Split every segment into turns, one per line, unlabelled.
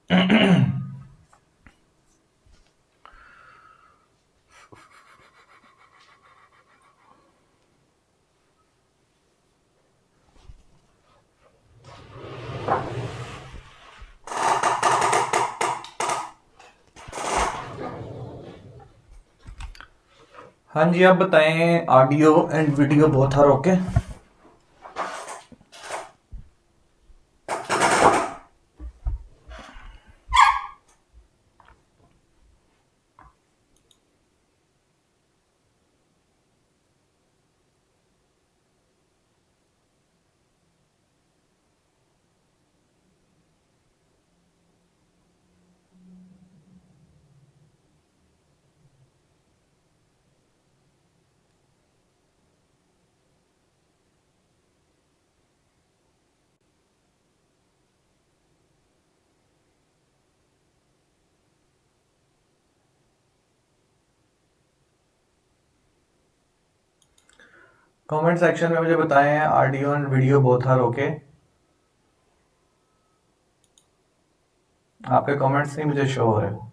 हाँ जी, आप बताएं। Audio and video both are okay? Comment section में मुझे बताएं audio and video both are okay? आपके कमेंट्स नहीं मुझे शो हो रहे।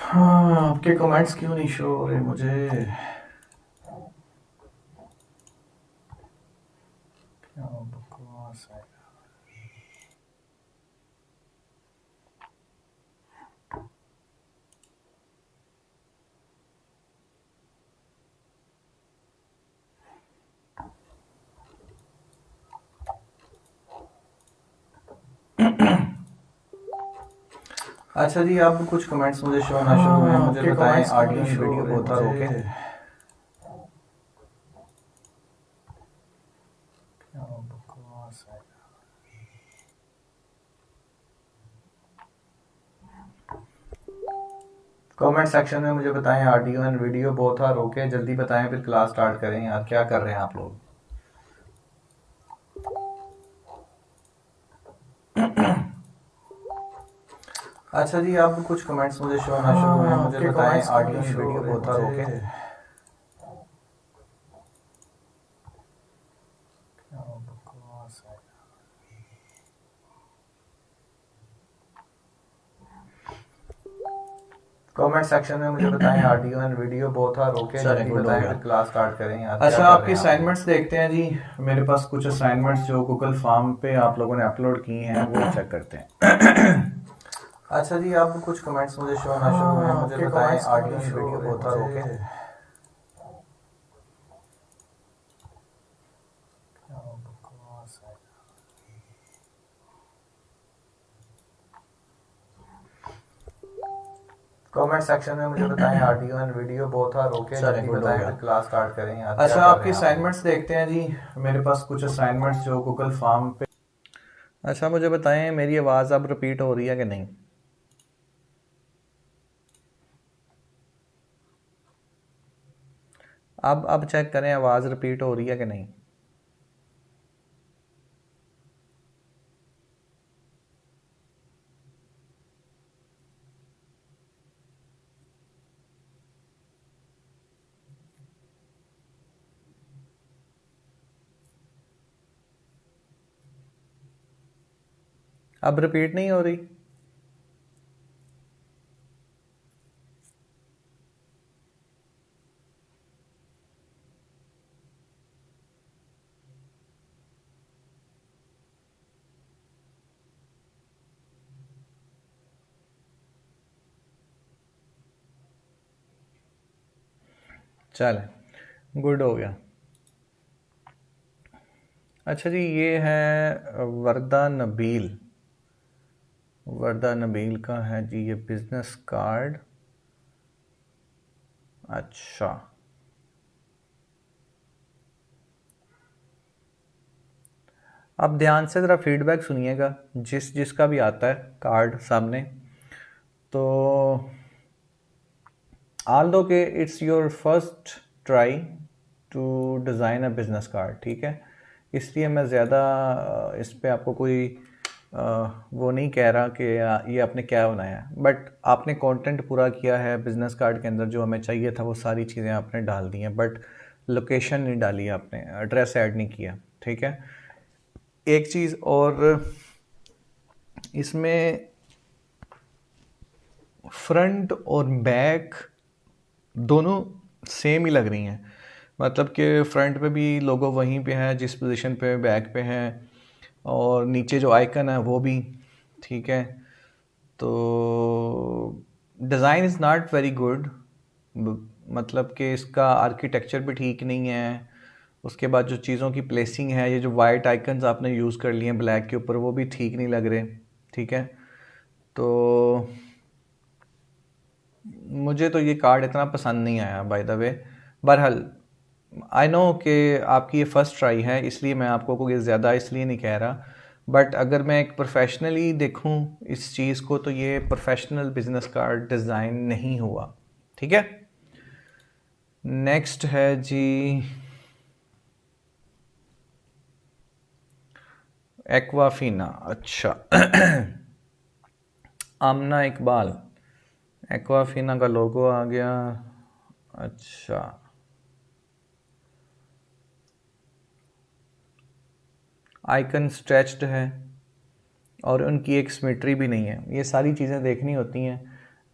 हाँ, आपके कमेंट्स क्यों नहीं शो हो रहे मुझे? क्या बकवास है। अच्छा जी, आप कुछ कमेंट्स मुझे शो ना शो हुए मुझे बताएं audio and video both are okay? क्या बकवास है। कमेंट सेक्शन में मुझे बताएं audio and video both are okay? जल्दी बताएं, फिर क्लास स्टार्ट करें यार। क्या कर रहे हैं आप लोग? अच्छा जी, आप कुछ कमेंट्स मुझे शो ना शो हुए मुझे बताएं audio and video both are okay? क्या बकवास है। कमेंट सेक्शन में मुझे बताएं audio and video both are okay? जल्दी बताएं, फिर क्लास स्टार्ट करें यार। अच्छा, आपकी असाइनमेंट्स देखते हैं जी। मेरे पास कुछ असाइनमेंट्स जो गूगल फॉर्म पे आप लोगों ने अपलोड की हैं वो चेक करते हैं। अच्छा जी, आप कुछ कमेंट्स मुझे शो ना शो हुए मुझे बताएं audio and video both are okay? क्या बकवास है। कमेंट सेक्शन में मुझे बताएं audio and video both are okay? जल्दी बताएं, फिर क्लास स्टार्ट करें यार। अच्छा, आपकी असाइनमेंट्स देखते हैं जी। मेरे पास कुछ असाइनमेंट्स जो गूगल फॉर्म पे। अच्छा, मुझे बताएं मेरी आवाज़ अब रिपीट हो रही है कि नहीं? अब चेक करें आवाज़ रिपीट हो रही है कि नहीं। अब रिपीट नहीं हो रही? चले, गुड हो गया। अच्छा जी, ये है वर्दा नबील। वर्दा नबील का है जी ये बिजनेस कार्ड। अच्छा, अब ध्यान से ज़रा फीडबैक सुनिएगा, जिसका भी आता है कार्ड सामने। तो although के it's your first try to design a business card, ठीक है, इसलिए मैं ज़्यादा इस पे आपको कोई वो नहीं कह रहा कि ये आपने क्या बनाया है, बट आपने कंटेंट पूरा किया है बिज़नेस कार्ड के अंदर। जो हमें चाहिए था वो सारी चीज़ें आपने डाल दी हैं, बट लोकेशन नहीं डाली, आपने एड्रेस ऐड नहीं किया, ठीक है। एक चीज़ और, इसमें फ्रंट और बैक दोनों सेम ही लग रही हैं, मतलब कि फ्रंट पे भी लोगो वहीं पे है जिस पोजीशन पे बैक पे है, और नीचे जो आइकन है वो भी, ठीक है। तो design is not very good, मतलब कि इसका आर्किटेक्चर भी ठीक नहीं है। उसके बाद जो चीज़ों की प्लेसिंग है, ये जो वाइट आइकन्स आपने यूज़ कर लिए हैं ब्लैक के ऊपर, वो भी ठीक नहीं लग रहे, ठीक है। तो मुझे तो ये कार्ड इतना पसंद नहीं आया बाय द वे। बहरहाल आई नो कि आपकी ये फ़र्स्ट ट्राई है, इसलिए मैं आपको कोई ज़्यादा इसलिए नहीं कह रहा, बट अगर मैं एक प्रोफेशनली देखूं इस चीज़ को, तो ये प्रोफेशनल बिजनेस कार्ड डिज़ाइन नहीं हुआ, ठीक है। नेक्स्ट है जी एक्वाफीना। अच्छा आमना इकबाल, एक्वाफीना का लोगो आ गया। अच्छा, आइकन स्ट्रेच्ड है और उनकी एक सिमेट्री भी नहीं है। ये सारी चीज़ें देखनी होती हैं।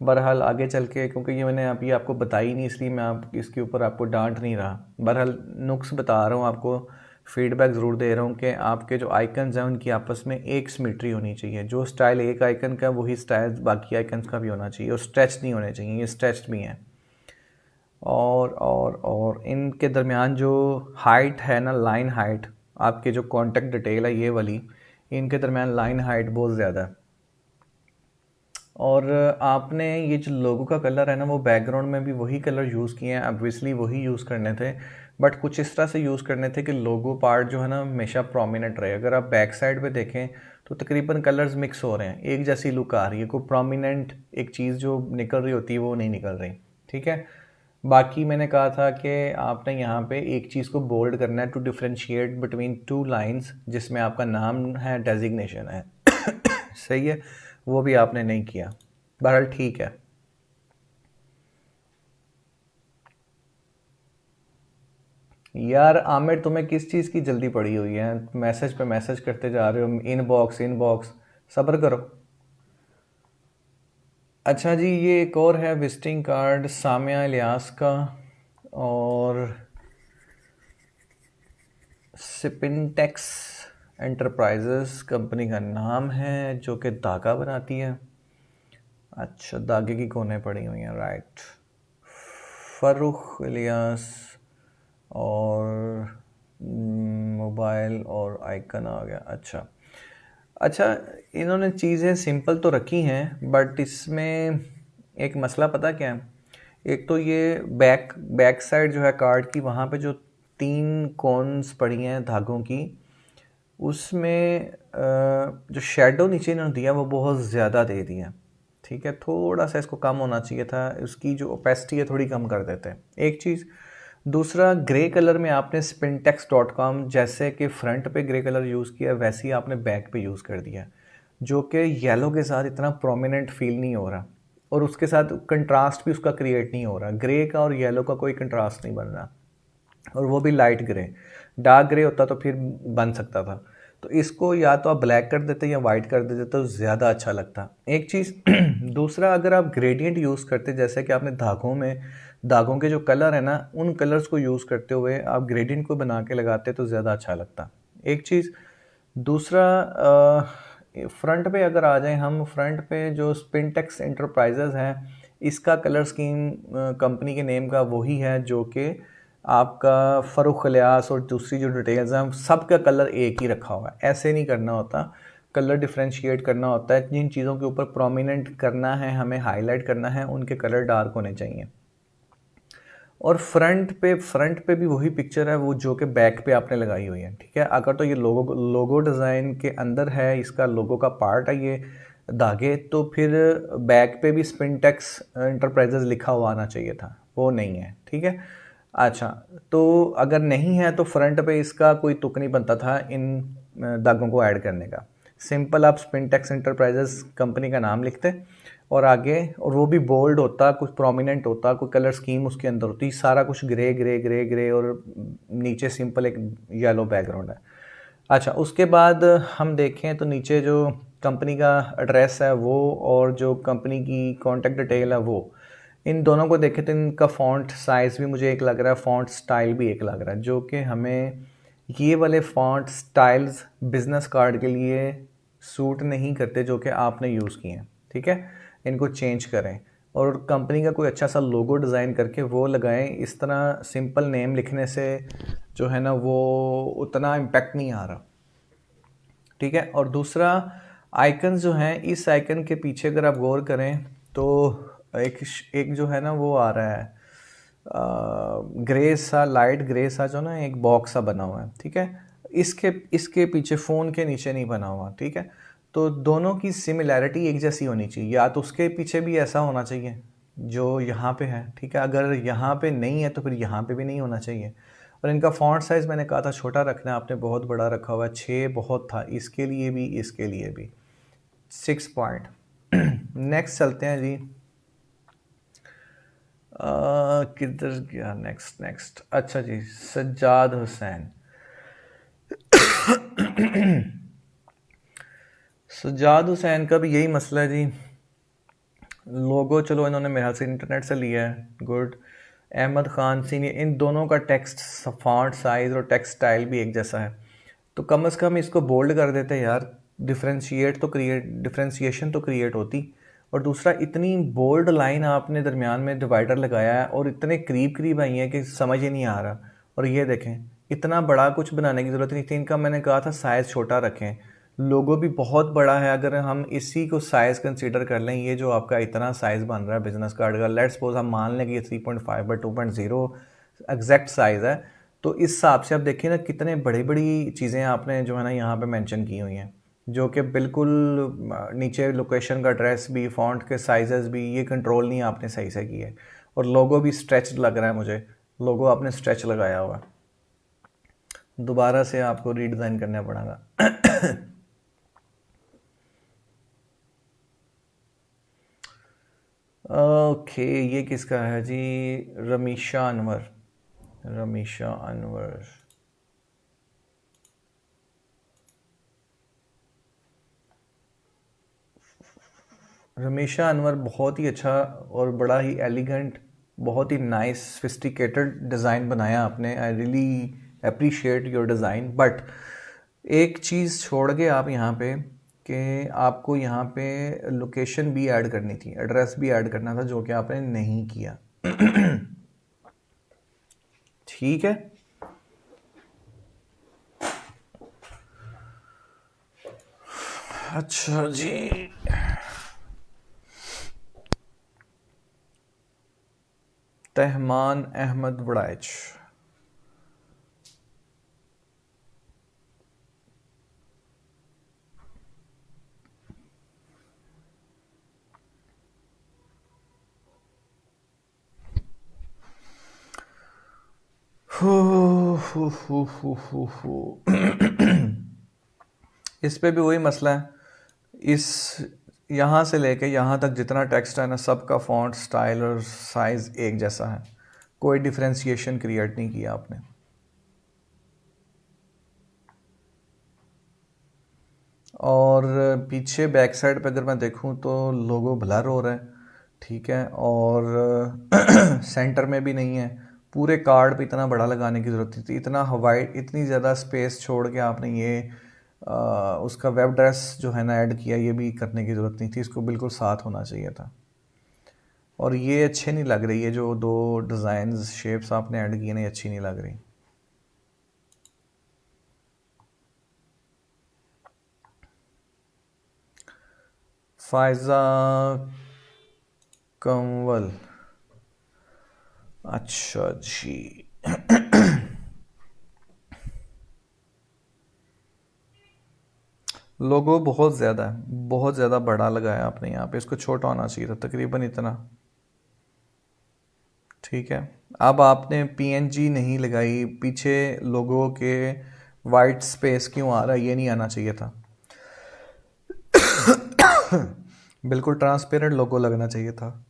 बहरहाल आगे चल के, क्योंकि ये मैंने अभी आपको बताई नहीं, इसलिए मैं आप इसके ऊपर आपको डांट नहीं रहा। बहरहाल नुक्स बता रहा हूँ आपको, फीडबैक ज़रूर दे रहा हूँ कि आपके जो आइकन्स हैं उनकी आपस में एक सिमेट्री होनी चाहिए। जो स्टाइल एक आइकन का वही स्टाइल बाकी आइकन्स का भी होना चाहिए, और स्ट्रेच नहीं होने चाहिए, ये स्ट्रेच्ड भी हैं। और इनके दरमियान जो हाइट है ना, लाइन हाइट, आपके जो कॉन्टेक्ट डिटेल है ये वाली, इनके दरमियान लाइन हाइट बहुत ज़्यादा है। और आपने ये जो लोगो का कलर है ना, वो बैकग्राउंड में भी वही कलर यूज़ किए हैं, ऑब्वियसली वही यूज़ करने थे, बट कुछ इस तरह से यूज़ करने थे कि लोगो पार्ट जो है ना हमेशा प्रोमिनेंट रहे। अगर आप बैक साइड पे देखें तो तकरीबन कलर्स मिक्स हो रहे हैं, एक जैसी लुक आ रही है, कोई प्रोमिनेंट एक चीज़ जो निकल रही होती है वो नहीं निकल रही, ठीक है। बाकी मैंने कहा था कि आपने यहाँ पे एक चीज़ को बोल्ड करना है to differentiate between two lines, जिसमें आपका नाम है, डेजिग्नेशन है सही है, वो भी आपने नहीं किया। बहरहाल ठीक है। यार आमिर, तुम्हें किस चीज़ की जल्दी पड़ी हुई है? मैसेज पे मैसेज करते जा रहे हो, इनबॉक्स इनबॉक्स, सब्र करो। अच्छा जी, ये एक और है विजिटिंग कार्ड सामिया इलियास का, और सिपिनटेक्स एंटरप्राइजेस कंपनी का नाम है, जो कि धागा बनाती है। अच्छा, धागे की कोने पड़ी हुई हैं, राइट। फ़र्रुख इलियास, और मोबाइल और आइकन आ गया। अच्छा अच्छा, इन्होंने चीज़ें सिंपल तो रखी हैं, बट इसमें एक मसला पता क्या है। एक तो ये बैक साइड जो है कार्ड की, वहाँ पे जो 3 कॉन्स पड़ी हैं धागों की, उसमें जो शेडो नीचे इन्होंने दिया वो बहुत ज़्यादा दे दिया, ठीक है। थोड़ा सा इसको कम होना चाहिए था, उसकी जो ओपेसिटी है थोड़ी कम कर देते हैं, एक चीज़। दूसरा, ग्रे कलर में आपने spintex.com जैसे कि फ्रंट पे ग्रे कलर यूज़ किया, वैसे ही आपने बैक पे यूज़ कर दिया, जो कि येलो के साथ इतना प्रोमिनेंट फील नहीं हो रहा, और उसके साथ कंट्रास्ट भी उसका क्रिएट नहीं हो रहा। ग्रे का और येलो का कोई कंट्रास्ट नहीं बन रहा, और वो भी लाइट ग्रे। डार्क ग्रे होता तो फिर बन सकता था। तो इसको या तो आप ब्लैक कर देते या वाइट कर देते तो ज़्यादा अच्छा लगता। एक चीज़ दूसरा, अगर आप ग्रेडियंट यूज़ करते, जैसे कि आपने धागों के जो कलर है ना, उन कलर्स को यूज़ करते हुए आप ग्रेडियंट को बना के लगाते तो ज़्यादा अच्छा लगता। एक चीज़ दूसरा, फ्रंट पे अगर आ जाएं हम, फ्रंट पे जो स्पिनटेक्स एंटरप्राइजेज है, इसका कलर स्कीम कंपनी के नेम का वही है जो कि आपका फ़रुख इलियास और दूसरी जो डिटेल्स हैं सब का कलर एक ही रखा हुआ है। ऐसे नहीं करना होता, कलर डिफ्रेंशिएट करना होता है। जिन चीज़ों के ऊपर प्रोमिनेंट करना है, हमें हाईलाइट करना है, उनके कलर डार्क होने चाहिए। और फ्रंट पे भी वही पिक्चर है वो जो कि बैक पे आपने लगाई हुई है, ठीक है। अगर तो ये लोगो डिज़ाइन के अंदर है, इसका लोगो का पार्ट है ये धागे, तो फिर बैक पे भी स्पिनटेक्स एंटरप्राइजेज लिखा हुआ आना चाहिए था, वो नहीं है, ठीक है। अच्छा, तो अगर नहीं है तो फ्रंट पे इसका कोई तुक नहीं बनता था इन धागों को ऐड करने का। सिंपल आप स्पिनटेक्स एंटरप्राइजेज कंपनी का नाम लिखते और आगे, और वो भी बोल्ड होता, कुछ प्रोमिनेंट होता, कोई कलर स्कीम उसके अंदर होती, सारा कुछ ग्रे ग्रे ग्रे ग्रे और नीचे सिंपल एक येलो बैकग्राउंड है। अच्छा, उसके बाद हम देखें तो नीचे जो कंपनी का एड्रेस है वो और जो कंपनी की कॉन्टैक्ट डिटेल है वो, इन दोनों को देखें तो इनका फ़ॉन्ट साइज़ भी मुझे एक लग रहा है, फ़ॉन्ट स्टाइल भी एक लग रहा है, जो कि हमें ये वाले फ़ॉन्ट स्टाइल्स बिज़नेस कार्ड के लिए सूट नहीं करते जो कि आपने यूज़ किए हैं, ठीक है। इनको चेंज करें और कंपनी का कोई अच्छा सा लोगो डिज़ाइन करके वो लगाएं। इस तरह सिंपल नेम लिखने से जो है ना वो उतना इम्पेक्ट नहीं आ रहा, ठीक है। और दूसरा, आइकन जो हैं, इस आइकन के पीछे अगर आप गौर करें तो एक जो है ना वो आ रहा है ग्रे सा, लाइट ग्रे सा जो ना एक बॉक्स सा बना हुआ है, ठीक है। इसके पीछे फ़ोन के नीचे नहीं बना हुआ, ठीक है। तो दोनों की सिमिलैरिटी एक जैसी होनी चाहिए, या तो उसके पीछे भी ऐसा होना चाहिए जो यहाँ पे है, ठीक है। अगर यहाँ पे नहीं है तो फिर यहाँ पे भी नहीं होना चाहिए। और इनका फ़ॉन्ट साइज़ मैंने कहा था छोटा रखना है, आपने बहुत बड़ा रखा हुआ है, 6 बहुत था, इसके लिए भी इसके लिए भी 6 पॉइंट। नेक्स्ट चलते हैं जी, किधर गया नेक्स्ट। अच्छा जी, सज्जाद हुसैन। सज्जाद हुसैन का भी यही मसला है जी। लोगो चलो इन्होंने मेरे ख्याल से इंटरनेट से लिया है, गुड। अहमद खान सीनियर, इन दोनों का टेक्स्ट फॉन्ट साइज़ और टेक्स्ट स्टाइल भी एक जैसा है, तो कम से कम इसको बोल्ड कर देते यार, डिफ्रेंशिएशन तो क्रिएट होती। और दूसरा, इतनी बोल्ड लाइन आपने दरमियान में डिवाइडर लगाया है और इतने करीब आई है कि समझ ही नहीं आ रहा। और ये देखें, इतना बड़ा कुछ बनाने की ज़रूरत नहीं थी। इनका मैंने कहा था साइज़ छोटा रखें, लोगो भी बहुत बड़ा है। अगर हम इसी को साइज़ कंसीडर कर लें, ये जो आपका इतना साइज़ बन रहा है बिजनेस कार्ड का, लेट्स सपोज हम मान लें कि ये 3.5 बाई 2.0 एग्जैक्ट साइज़ है, तो इस हिसाब से आप देखिए ना कितने बड़ी बड़ी चीज़ें आपने जो है ना यहाँ पे मेंशन की हुई हैं, जो कि बिल्कुल नीचे लोकेशन का एड्रेस भी, फ़ॉन्ट के साइजेस भी, ये कंट्रोल नहीं आपने सही से किए। और लोगो भी स्ट्रेच लग रहा है मुझे, लोगो आपने स्ट्रेच लगाया हुआ, दोबारा से आपको रीडिज़ाइन करना पड़ेगा। ओके, ये किसका है जी? रमीशा अनवर। रमीशा अनवर बहुत ही अच्छा और बड़ा ही एलिगेंट, बहुत ही नाइस सोफिस्टिकेटेड डिज़ाइन बनाया आपने। I really appreciate your design. But एक चीज़ छोड़ के आप यहाँ पे, कि आपको यहाँ पे लोकेशन भी ऐड करनी थी, एड्रेस भी ऐड करना था, जो कि आपने नहीं किया। ठीक है, अच्छा जी। तहमान अहमद वड़ाइच। इस पे भी वही मसला है, इस यहाँ से लेके यहाँ तक जितना टेक्स्ट है ना, सबका फॉन्ट स्टाइल और साइज़ एक जैसा है, कोई डिफ्रेंशिएशन क्रिएट नहीं किया आपने। और पीछे बैक साइड पे अगर मैं देखूं तो लोगो ब्लर हो रहा है, ठीक है, और सेंटर में भी नहीं है। पूरे कार्ड पे इतना बड़ा लगाने की ज़रूरत थी, इतना वाइड, इतनी ज़्यादा स्पेस छोड़ के आपने ये उसका वेब ड्रेस जो है ना ऐड किया, ये भी करने की ज़रूरत नहीं थी, इसको बिल्कुल साथ होना चाहिए था। और ये अच्छे नहीं लग रही है, जो दो डिज़ाइंस शेप्स आपने ऐड किए ना, ये अच्छी नहीं लग रही। फायजा कंवल, अच्छा जी। लोगो बहुत ज़्यादा है, बहुत ज़्यादा बड़ा लगाया आपने यहाँ पे, इसको छोटा होना चाहिए था तकरीबन इतना, ठीक है। अब आपने पीएनजी नहीं लगाई पीछे, लोगों के वाइट स्पेस क्यों आ रहा है, ये नहीं आना चाहिए था। बिल्कुल ट्रांसपेरेंट लोगो लगना चाहिए था।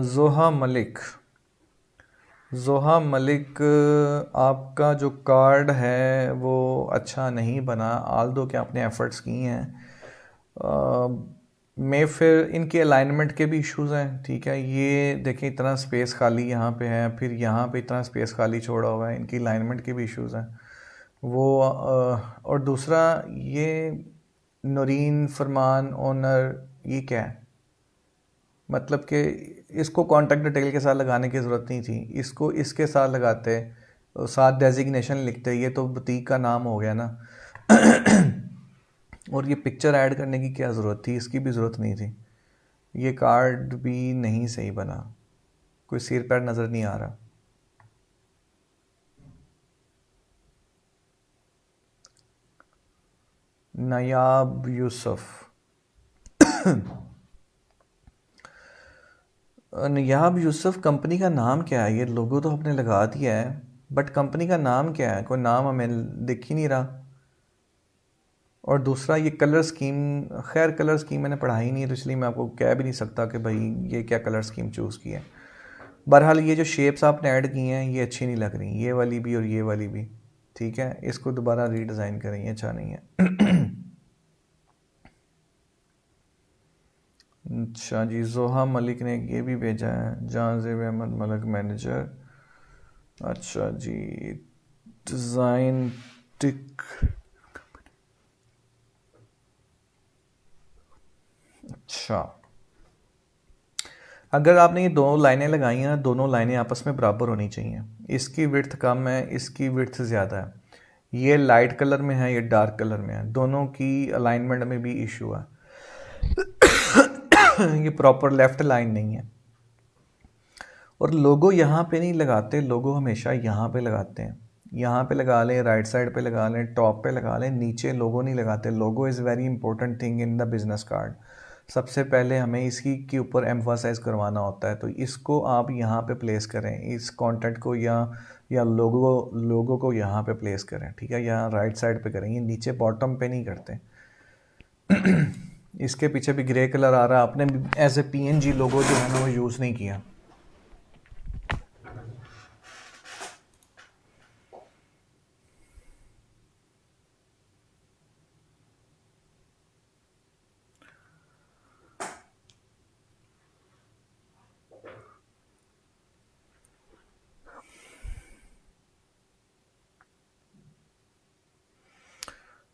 जोहा मलिक, जोहा मलिक, आपका जो कार्ड है वो अच्छा नहीं बना, आल दो कि आपने एफर्ट्स की हैं। मैं फिर इनके अलाइनमेंट के भी इश्यूज़ हैं, ठीक है। ये देखें इतना स्पेस खाली यहाँ पे है, फिर यहाँ पे इतना स्पेस खाली छोड़ा हुआ है, इनकी अलाइनमेंट के भी इश्यूज़ हैं वो। और दूसरा ये नूरीन फरमान ओनर, ये क्या है, मतलब कि इसको कॉन्टैक्ट डिटेल के साथ लगाने की ज़रूरत नहीं थी, इसको इसके साथ लगाते, साथ डेजिग्नेशन लिखते, ये तो बुटीक का नाम हो गया ना। और ये पिक्चर ऐड करने की क्या ज़रूरत थी, इसकी भी ज़रूरत नहीं थी। ये कार्ड भी नहीं सही बना, कोई सिर पैर नज़र नहीं आ रहा। नायाब यूसुफ, नायाब यूसुफ कंपनी का नाम क्या है? ये लोगो तो आपने लगा दिया है, बट कंपनी का नाम क्या है? कोई नाम हमें दिख ही नहीं रहा। और दूसरा ये कलर स्कीम, खैर कलर स्कीम मैंने पढ़ा ही नहीं है, तो इसलिए मैं आपको कह भी नहीं सकता कि भाई ये क्या कलर स्कीम चूज़ की है। बहरहाल ये जो शेप्स आपने ऐड की हैं ये अच्छी नहीं लग रही, ये वाली भी और ये वाली भी, ठीक है। इसको दोबारा रीडिज़ाइन करें, ये अच्छा नहीं है। अच्छा जी, जोहा मलिक ने ये भी भेजा है, जहांजेब अहमद मलिक मैनेजर, अच्छा जी, डिज़ाइन टिक, अच्छा। अगर आपने ये दो लाइनें लगाई हैं ना, दोनों लाइनें आपस में बराबर होनी चाहिए। इसकी विड्थ कम है, इसकी विड्थ ज़्यादा है, ये लाइट कलर में है, ये डार्क कलर में है, दोनों की अलाइनमेंट में भी इशू है। ये प्रॉपर लेफ्ट लाइन नहीं है। और लोगो यहाँ पे नहीं लगाते, लोगो हमेशा यहाँ पे लगाते हैं, यहाँ पे लगा लें, राइट साइड पे लगा लें, टॉप पे लगा लें, नीचे लोगो नहीं लगाते। Logo is very important thing in the business card. सबसे पहले हमें इसकी के ऊपर एम्फासाइज करवाना होता है, तो इसको आप यहाँ पे प्लेस करें, इस कंटेंट को, या लोगो को यहाँ पे प्लेस करें, ठीक है। यहाँ राइट साइड पे करें, ये नीचे बॉटम पे नहीं करते। इसके पीछे भी ग्रे कलर आ रहा है, आपने एज ए पीएनजी लोगो जो है ना वो यूज़ नहीं किया।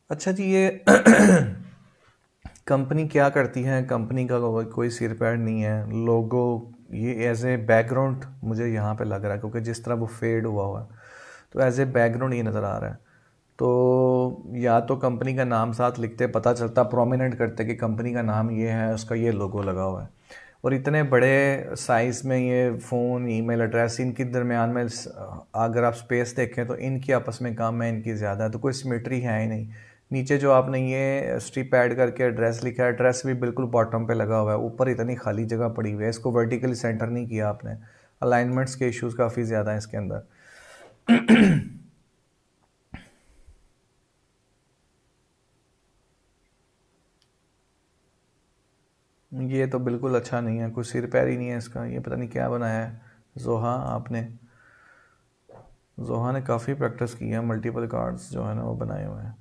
अच्छा जी, ये कंपनी क्या करती है, कंपनी का कोई सिर पैर नहीं है। लोगो ये एज ए बैकग्राउंड मुझे यहाँ पे लग रहा है, क्योंकि जिस तरह वो फेड हुआ हुआ है, तो एज ए बैकग्राउंड ये नज़र आ रहा है। तो या तो कंपनी का नाम साथ लिखते, पता चलता, प्रोमिनेंट करते कि कंपनी का नाम ये है, उसका ये लोगो लगा हुआ है। और इतने बड़े साइज़ में ये फ़ोन, ईमेल एड्रेस, इनके दरमियान में अगर आप स्पेस देखें तो इनकी आपस में कम है, इनकी ज़्यादा है, तो कोई सिमेट्री है ही नहीं। नीचे जो आपने ये स्ट्रिप ऐड करके एड्रेस लिखा है, एड्रेस भी बिल्कुल बॉटम पे लगा हुआ है, ऊपर इतनी खाली जगह पड़ी हुई है, इसको वर्टिकली सेंटर नहीं किया आपने। अलाइनमेंट्स के इश्यूज़ काफ़ी ज़्यादा हैं इसके अंदर। ये तो बिल्कुल अच्छा नहीं है, कुछ सिर पैर ही नहीं है इसका, ये पता नहीं क्या बनाया है। जोहा ने काफ़ी प्रैक्टिस की है, मल्टीपल कार्ड्स जो है ना वो बनाए हुए हैं।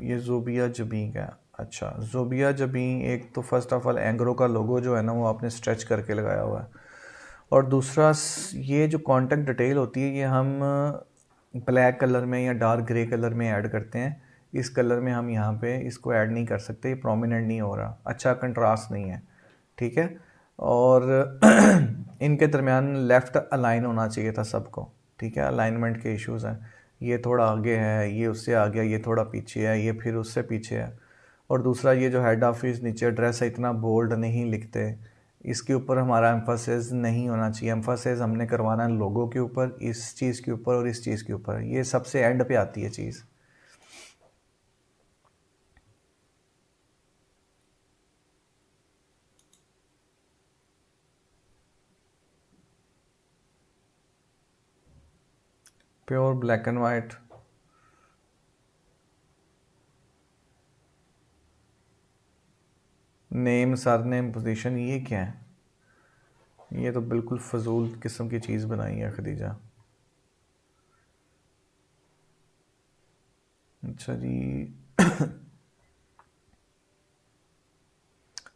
ये जोबिया जबी का। अच्छा, जोबिया जबी, एक तो फर्स्ट ऑफ ऑल एंग्रो का लोगो जो है ना वो आपने स्ट्रेच करके लगाया हुआ है, और दूसरा ये जो कॉन्टेक्ट डिटेल होती है ये हम ब्लैक कलर में या डार्क ग्रे कलर में ऐड करते हैं। इस कलर में हम यहाँ पे इसको ऐड नहीं कर सकते, ये प्रोमिनेंट नहीं हो रहा, अच्छा कंट्रास्ट नहीं है, ठीक है। और इनके दरमियान लेफ़्ट अलाइन होना चाहिए था सबको, ठीक है, अलाइनमेंट के इश्यूज़ हैं। ये थोड़ा आगे है, ये उससे आगे, ये थोड़ा पीछे है, ये फिर उससे पीछे है। और दूसरा ये जो हेड ऑफिस नीचे एड्रेस है इतना बोल्ड नहीं लिखते, इसके ऊपर हमारा एम्फासिस नहीं होना चाहिए। एम्फासिस हमने करवाना है लोगों के ऊपर, इस चीज़ के ऊपर और इस चीज़ के ऊपर, ये सबसे एंड पे आती है चीज़। Pure black and white, name surname position, ये क्या है? ये तो बिल्कुल फजूल किस्म की चीज़ बनाई है खदीजा। अच्छा जी।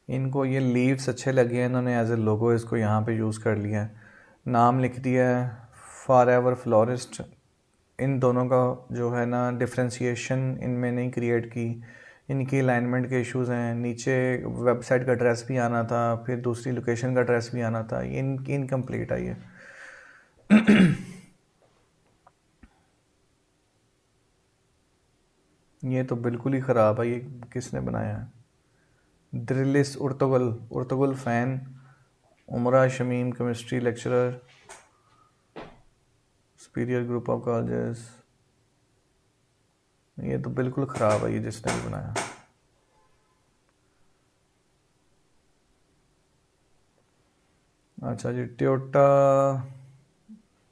इनको ये लीव्स अच्छे लगे हैं, इन्होंने एज ए लोगो इसको यहाँ पे यूज़ कर लिया है, नाम लिख दिया है फॉर एवर फ्लोरिस्ट। इन दोनों का जो है ना डिफ्रेंशिएशन इनमें नहीं क्रिएट की, इनकी अलाइनमेंट के इश्यूज़ हैं। नीचे वेबसाइट का एड्रेस भी आना था, फिर दूसरी लोकेशन का एड्रेस भी आना था, ये इनकम्प्लीट है ये। ये तो बिल्कुल ही ख़राब है, ये किसने बनाया है? ड्रिलिस उर्तुगल फ़ैन, उमरा Shamim chemistry lecturer, superior group of colleges. ये तो बिल्कुल ख़राब है ये जिसने भी बनाया। अच्छा जी, टोयोटा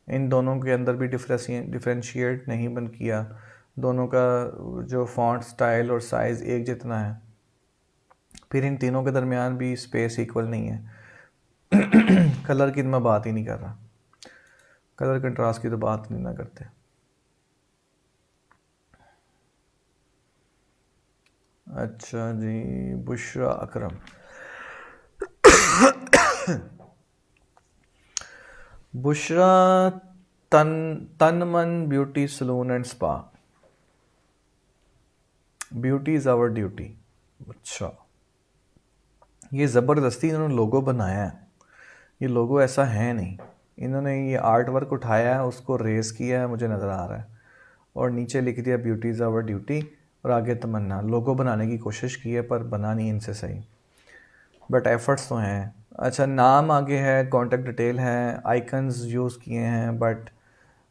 इन दोनों के अंदर भी डिफ्रेंशिएट नहीं बन किया, दोनों का जो फॉन्ट स्टाइल और साइज़ एक जितना है, फिर इन तीनों के दरमियान भी स्पेस इक्वल नहीं है। कलर की तो मैं बात ही नहीं कर रहा, कलर कंट्रास्ट की तो बात नहीं ना करते। अच्छा जी, Bushra Akram. Bushra Tanman beauty salon and spa, beauty is our duty. अच्छा, ये ज़बरदस्ती इन्होंने लोगो बनाया है, ये लोगो ऐसा है नहीं, इन्होंने ये आर्ट वर्क उठाया है, उसको रेस किया है, मुझे नज़र आ रहा है, और नीचे लिख दिया ब्यूटी इज़ आवर ड्यूटी, और आगे तमन्ना। लोगो बनाने की कोशिश की है पर बना नहीं इनसे सही, बट एफर्ट्स तो हैं। अच्छा, नाम आगे है, कॉन्टेक्ट डिटेल है, आइकन्स यूज़ किए हैं, बट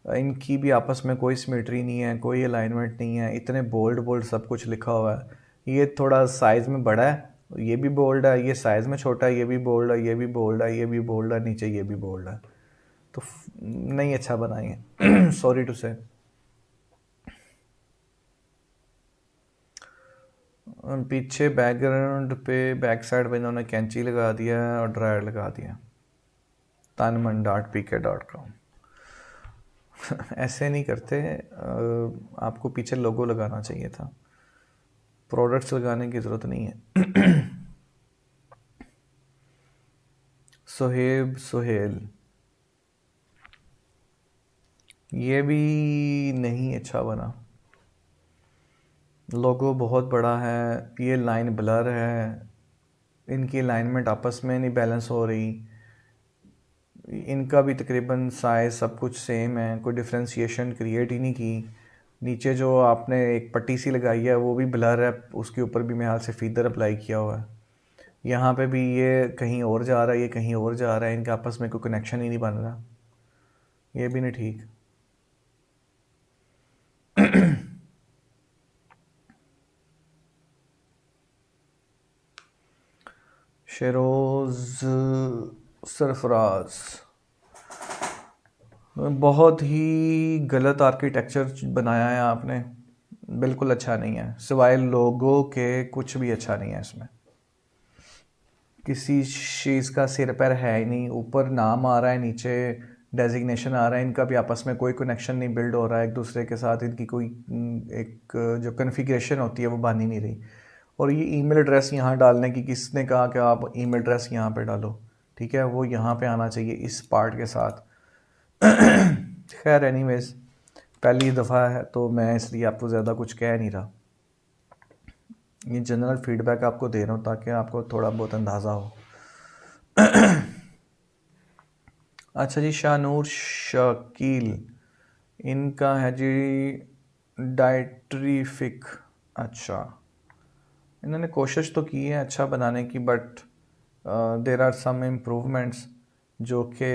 इनकी भी आपस में कोई सिमेट्री नहीं है, कोई अलाइनमेंट नहीं है, इतने बोल्ड बोल्ड सब कुछ लिखा हुआ है। ये थोड़ा साइज़ में बड़ा है, ये भी बोल्ड है, ये साइज़ में छोटा है, ये भी बोल्ड है, ये भी बोल्ड है, ये भी बोल्ड है, नीचे ये भी बोल्ड है, तो नहीं अच्छा बनाएंगे। सॉरी टू से। पीछे बैकग्राउंड पे बैक साइड पे इन्होंने कैंची लगा दिया है और ड्रायर लगा दिया, tanman.pk.com। ऐसे नहीं करते, आपको पीछे लोगो लगाना चाहिए था, प्रोडक्ट्स लगाने की ज़रूरत नहीं है। सोहेब सोहेल, ये भी नहीं अच्छा बना, लोगो बहुत बड़ा है, ये लाइन ब्लर है, इनकी अलाइनमेंट आपस में नहीं बैलेंस हो रही, इनका भी तकरीबन साइज़ सब कुछ सेम है, कोई डिफ्रेंशिएशन क्रिएट ही नहीं की। नीचे जो आपने एक पट्टी सी लगाई है वो भी ब्लर है, उसके ऊपर भी मेरे हाल से फीदर अप्लाई किया हुआ है। यहाँ पे भी ये कहीं और जा रहा है, ये कहीं और जा रहा है, इनके आपस में कोई कनेक्शन ही नहीं बन रहा, ये भी नहीं ठीक। शेरोज़ सरफराज, बहुत ही गलत आर्किटेक्चर बनाया है आपने, बिल्कुल अच्छा नहीं है, सिवाय लोगों के कुछ भी अच्छा नहीं है इसमें। किसी चीज़ का सिर पैर है ही नहीं, ऊपर नाम आ रहा है, नीचे डेजिग्नेशन आ रहा है, इनका भी आपस में कोई कनेक्शन नहीं बिल्ड हो रहा है एक दूसरे के साथ, इनकी कोई एक जो कन्फिग्रेशन होती है वो बन ही नहीं रही। और ये ईमेल एड्रेस यहाँ डालने की किसने कहा कि आप ईमेल एड्रेस यहाँ पे डालो, ठीक है, वो यहाँ पे आना चाहिए इस पार्ट के साथ। खैर एनीवेज, पहली दफ़ा है तो मैं इसलिए आपको ज़्यादा कुछ कह नहीं रहा, ये जनरल फीडबैक आपको दे रहा हूँ ताकि आपको थोड़ा बहुत अंदाज़ा हो। अच्छा जी, शानूर शकील, इनका है जी डाइट्रीफिक। अच्छा, इन्होंने कोशिश तो की है अच्छा बनाने की, but there are some improvements जो कि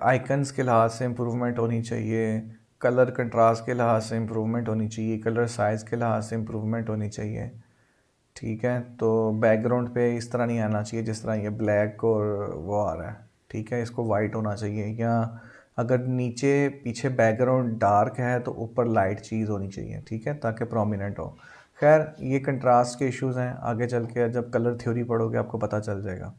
आइकन्स के लिहाज से इम्प्रूवमेंट होनी चाहिए, कलर कंट्रास्ट के लिहाज से इम्प्रूवमेंट होनी चाहिए, कलर साइज़ के लिहाज से इम्प्रूवमेंट होनी चाहिए, ठीक है। तो बैकग्राउंड पे इस तरह नहीं आना चाहिए जिस तरह ये ब्लैक और वो आ रहा है, ठीक है, इसको वाइट होना चाहिए, या अगर नीचे पीछे बैकग्राउंड डार्क है तो ऊपर लाइट चीज़ होनी चाहिए, ठीक है, ताकि प्रोमिनेंट हो। खैर ये कंट्रास्ट के इश्यूज़ हैं, आगे चल के जब कलर थ्योरी पढ़ोगे आपको पता चल जाएगा।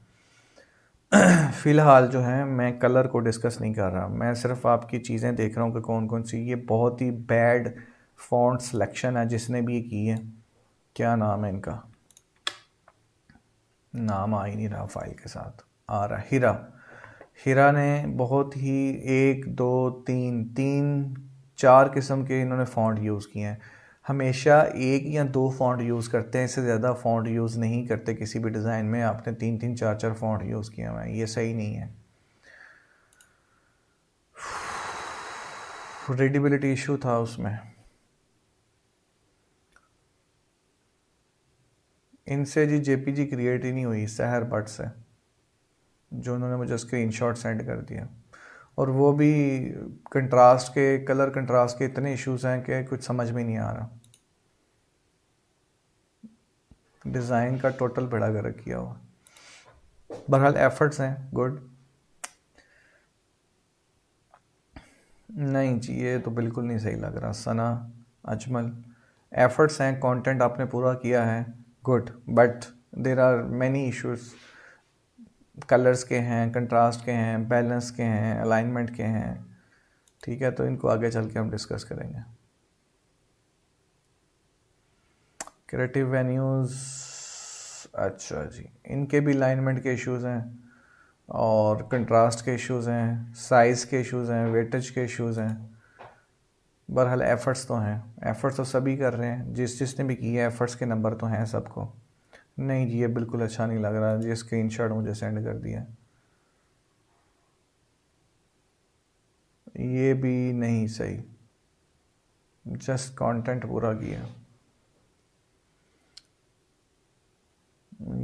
फ़िलहाल जो है मैं कलर को डिस्कस नहीं कर रहा, मैं सिर्फ आपकी चीज़ें देख रहा हूँ कि कौन कौन सी। ये बहुत ही बैड फॉन्ट सिलेक्शन है जिसने भी ये की है, क्या नाम है इनका, नाम आ ही नहीं रहा, फाइल के साथ आ रहा, हीरा ने बहुत ही 1 2 3 4 किस्म के इन्होंने फ़ॉन्ट यूज़ किए हैं। हमेशा 1 या 2 फ़ॉन्ट यूज़ करते हैं, इससे ज़्यादा फ़ॉन्ट यूज़ नहीं करते किसी भी डिज़ाइन में। आपने 3 4 फ़ॉन्ट यूज़ किए हुए हैं, ये सही नहीं है। रीडेबिलिटी इशू था उसमें। इनसे जी जेपीजी क्रिएट ही नहीं हुई सहर बट से, जो उन्होंने मुझे स्क्रीनशॉट सेंड कर दिया, और वो भी कंट्रास्ट के, कलर कंट्रास्ट के इतने इश्यूज हैं कि कुछ समझ में नहीं आ रहा। डिज़ाइन का टोटल बड़ा गर्क किया हुआ। बहरहाल एफर्ट्स हैं, गुड। नहीं जी, ये तो बिल्कुल नहीं सही लग रहा। सना अजमल, एफर्ट्स हैं, कंटेंट आपने पूरा किया है, good, but there are many issues, colours के हैं, कंट्रास्ट के हैं, बैलेंस के हैं, अलाइनमेंट के हैं, ठीक है, तो इनको आगे चल के हम डिस्कस करेंगे। क्रिएटिव वेन्यूज़, अच्छा जी, इनके भी अलाइनमेंट के इश्यूज़ हैं और कंट्रास्ट के इश्यूज़ हैं, साइज़ के इश्यूज़ हैं, वेटेज के इश्यूज़ हैं। बहरहाल एफ़र्ट्स तो हैं, एफ़र्ट्स तो सभी कर रहे हैं, जिसने भी किया है एफ़र्ट्स के नंबर तो हैं सबको। नहीं जी, ये बिल्कुल अच्छा नहीं लग रहा, ये स्क्रीनशॉट मुझे सेंड कर दिया, ये भी नहीं सही, जस्ट कंटेंट पूरा किया,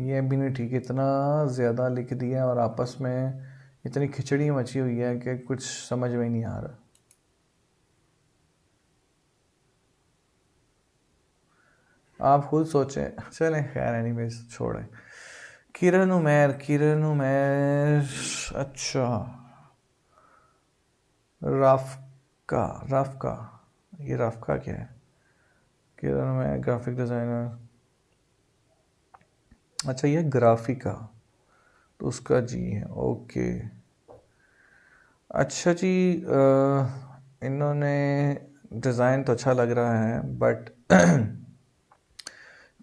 ये भी नहीं ठीक, इतना ज़्यादा लिख दिया और आपस में इतनी खिचड़ी मची हुई है कि कुछ समझ में नहीं आ रहा। आप खुद सोचें, चलें, खैर एनीवेज छोड़ें। किरण उमैर, अच्छा, राफ्का, ये राफ्का क्या है? किरण उमैर ग्राफिक डिज़ाइनर, अच्छा ये ग्राफिका, तो उसका जी है, ओके। अच्छा जी, इन्होंने डिज़ाइन तो अच्छा लग रहा है, बट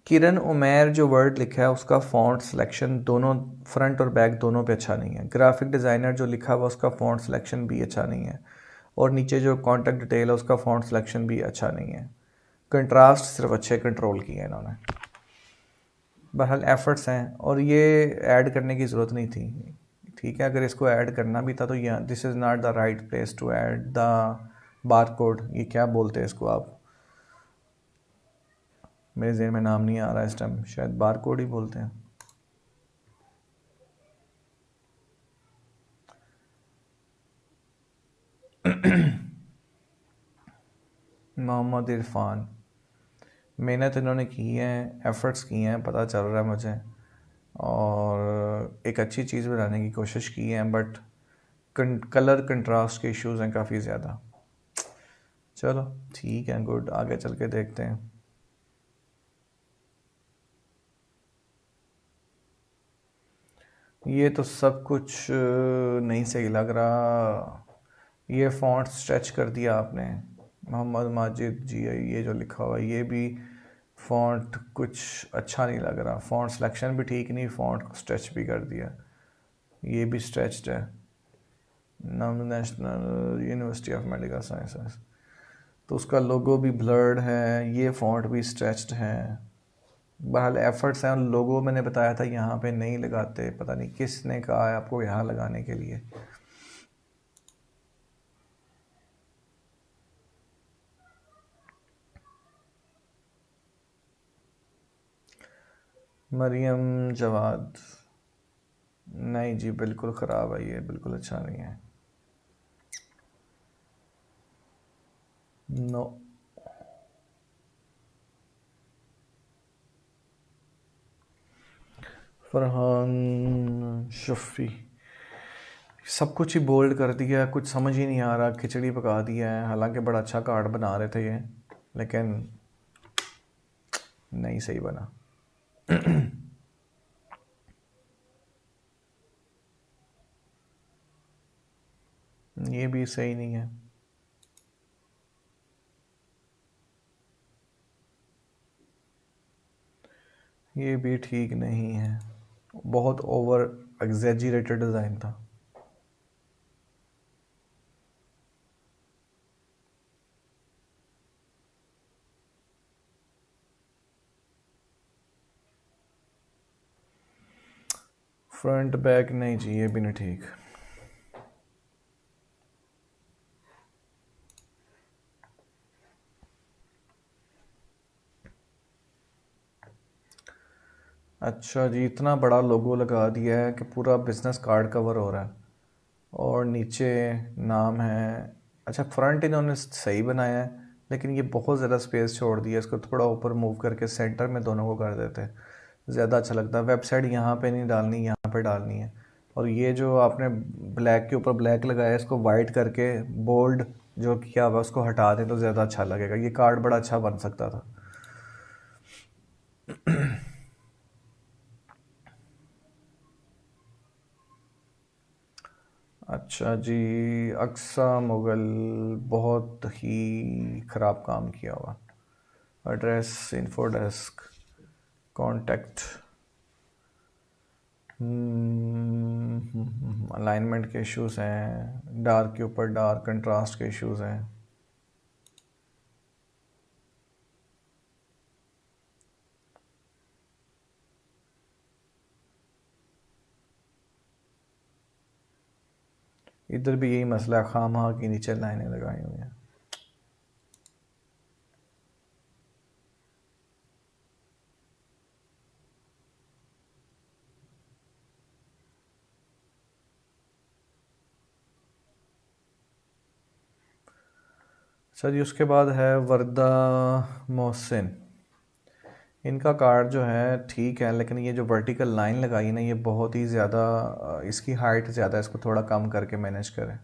किरण उमैर जो वर्ड लिखा है उसका फ़ॉन्ट सिलेक्शन दोनों फ्रंट और बैक दोनों पे अच्छा नहीं है। ग्राफिक डिज़ाइनर जो लिखा हुआ उसका फ़ॉन्ट सिलेक्शन भी अच्छा नहीं है, और नीचे जो कॉन्टेक्ट डिटेल है उसका फ़ॉन्ट सिलेक्शन भी अच्छा नहीं है। कंट्रास्ट सिर्फ अच्छे कंट्रोल किए हैं इन्होंने। बहरहाल एफ़र्ट्स हैं, और ये ऐड करने की ज़रूरत नहीं थी, ठीक है, अगर इसको ऐड करना भी था तो यह this is not the right place to add the barcode, ये क्या बोलते हैं इसको आप, मेरे ज़हन में नाम नहीं आ रहा इस टाइम, शायद बार कोड ही बोलते हैं। मोहम्मद इरफान, मेहनत इन्होंने की है, एफ़र्ट्स किए हैं, पता चल रहा है मुझे, और एक अच्छी चीज़ बनाने की कोशिश की है, बट कलर कंट्रास्ट के इश्यूज़ हैं काफ़ी ज़्यादा। चलो ठीक है, गुड, आगे चल के देखते हैं। ये तो सब कुछ नहीं सही लग रहा। ये फ़ॉन्ट स्ट्रेच कर दिया आपने मोहम्मद माजिद जी, ये जो लिखा हुआ है ये भी फ़ॉन्ट कुछ अच्छा नहीं लग रहा। फ़ॉन्ट सिलेक्शन भी ठीक नहीं, फ़ॉन्ट को स्ट्रेच भी कर दिया, ये भी स्ट्रेच्ड है। नाम national university of medical sciences, तो उसका लोगो भी ब्लर्ड है, ये फ़ॉन्ट भी स्ट्रेच्ड है। बहरहाल एफर्ट्स हैं, लोगो मैंने बताया था यहाँ पे नहीं लगाते, पता नहीं किसने कहा है आपको यहाँ लगाने के लिए। मरियम जवाद, नहीं जी बिल्कुल ख़राब है, ये बिल्कुल अच्छा नहीं है। नो, फरहान शफ़ी, सब कुछ ही बोल्ड कर दिया, कुछ समझ ही नहीं आ रहा, खिचड़ी पका दिया है। हालांकि बड़ा अच्छा कार्ड बना रहे थे ये, लेकिन नहीं सही बना। ये भी सही नहीं है। ये भी ठीक नहीं है, बहुत ओवर एग्जैजरेटेड डिज़ाइन था। फ्रंट बैक नहीं जी, ये भी नहीं ठीक। अच्छा जी, इतना बड़ा लोगो लगा दिया है कि पूरा बिजनेस कार्ड कवर हो रहा है, और नीचे नाम है। अच्छा, फ्रंट इन्होंने सही बनाया है, लेकिन ये बहुत ज़्यादा स्पेस छोड़ दिया, इसको थोड़ा ऊपर मूव करके सेंटर में दोनों को कर देते हैं, ज़्यादा अच्छा लगता है। वेबसाइट यहाँ पे नहीं डालनी, यहाँ पे डालनी है। और ये जो आपने ब्लैक के ऊपर ब्लैक लगाया, इसको वाइट करके बोल्ड जो किया हुआ उसको हटा दें तो ज़्यादा अच्छा लगेगा। ये कार्ड बड़ा अच्छा बन सकता था। अच्छा जी, अक्सा मुगल, बहुत ही ख़राब काम किया हुआ। Address, info desk, contact, alignment के इश्यूज हैं, डार्क के ऊपर डार्क कंट्रास्ट के इश्यूज हैं। इधर भी यही मसला है, खामखा की नीचे लाइनें लगाई हुई हैं। सर जी, उसके बाद है वर्दा मोहसिन। इनका कार्ड जो है ठीक है, लेकिन ये जो वर्टिकल लाइन लगाई है ना, ये बहुत ही ज़्यादा, इसकी हाइट ज़्यादा है, इसको थोड़ा कम करके मैनेज करें।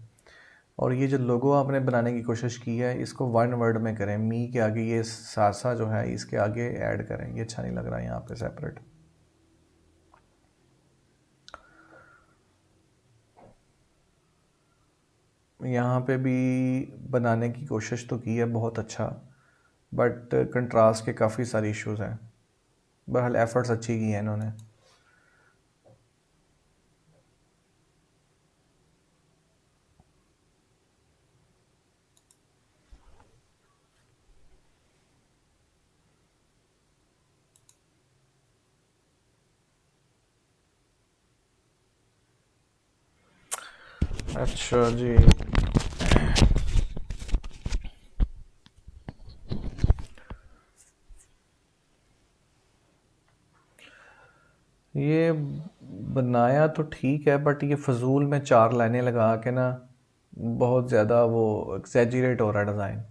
और ये जो लोगो आपने बनाने की कोशिश की है, इसको वन वर्ड में करें, मी के आगे ये सासा जो है इसके आगे ऐड करें, ये अच्छा नहीं लग रहा है यहाँ पे सेपरेट। यहाँ पे भी बनाने की कोशिश तो की है बहुत अच्छा, बट कंट्रास्ट के काफ़ी सारे इश्यूज हैं। बहरहाल एफर्ट्स अच्छी की हैं इन्होंने। अच्छा जी, ये बनाया तो ठीक है, बट ये फजूल में चार लाइनें लगा के ना बहुत ज़्यादा वो एक्सेजरेट हो रहा है डिज़ाइन।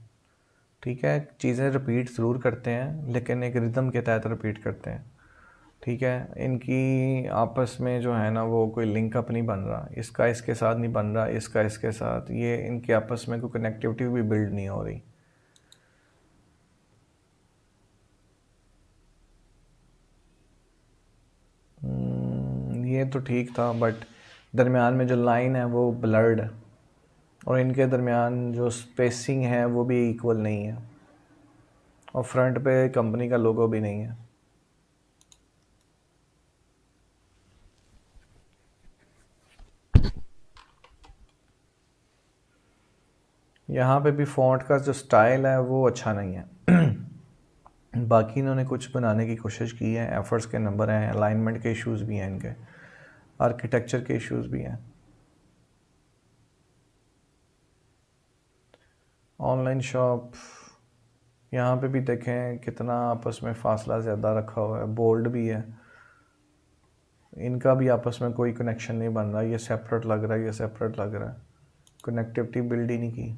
ठीक है, चीज़ें रिपीट ज़रूर करते हैं, लेकिन एक रिदम के तहत रिपीट करते हैं। ठीक है, इनकी आपस में जो है ना वो कोई लिंकअप नहीं बन रहा, इसका इसके साथ नहीं बन रहा, इसका इसके साथ, ये इनके आपस में कोई कनेक्टिविटी भी बिल्ड नहीं हो रही। ये तो ठीक था, बट दरमियान में जो लाइन है वो ब्लर्ड है और इनके दरमियान जो स्पेसिंग है वो भी इक्वल नहीं है और फ्रंट पे कंपनी का लोगो भी नहीं है। यहाँ पे भी फ़ॉन्ट का जो स्टाइल है वो अच्छा नहीं है। बाकी इन्होंने कुछ बनाने की कोशिश की है, एफर्ट्स के नंबर हैं, अलाइनमेंट के इश्यूज़ भी हैं, इनके आर्किटेक्चर के इश्यूज़ भी हैं। ऑनलाइन शॉप यहाँ पे भी देखें कितना आपस में फासला ज़्यादा रखा हुआ है, बोल्ड भी है, इनका भी आपस में कोई कनेक्शन नहीं बन रहा, ये सेपरेट लग रहा है, ये सेपरेट लग रहा है, कनेक्टिविटी बिल्ड ही नहीं की।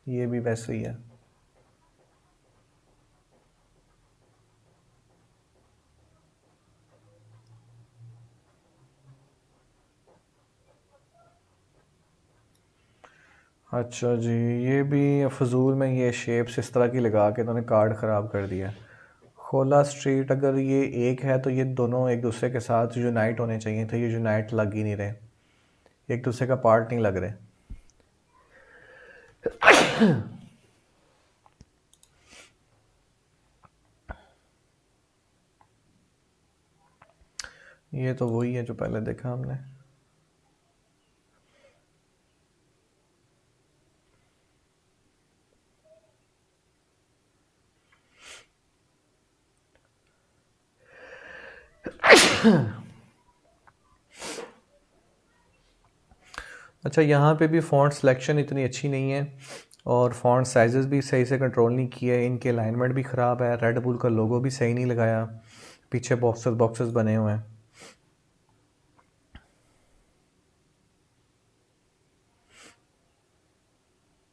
ये भी वैसे ही है। अच्छा जी, ये भी फजूल में ये शेप्स इस तरह की लगा के इन्होंने कार्ड ख़राब कर दिया। खोला स्ट्रीट अगर ये एक है तो ये दोनों एक दूसरे के साथ यूनाइट होने चाहिए थे, ये यूनाइट लग ही नहीं रहे, एक दूसरे का पार्ट नहीं लग रहे। ये तो वही है जो पहले देखा हमने। अच्छा, यहाँ पे भी फ़ॉन्ट सिलेक्शन इतनी अच्छी नहीं है और फ़ॉन्ट साइज़ेस भी सही से कंट्रोल नहीं किए, इनके अलाइनमेंट भी ख़राब है, रेड बुल का लोगो भी सही नहीं लगाया, पीछे बॉक्सेस बॉक्सेस बने हुए हैं।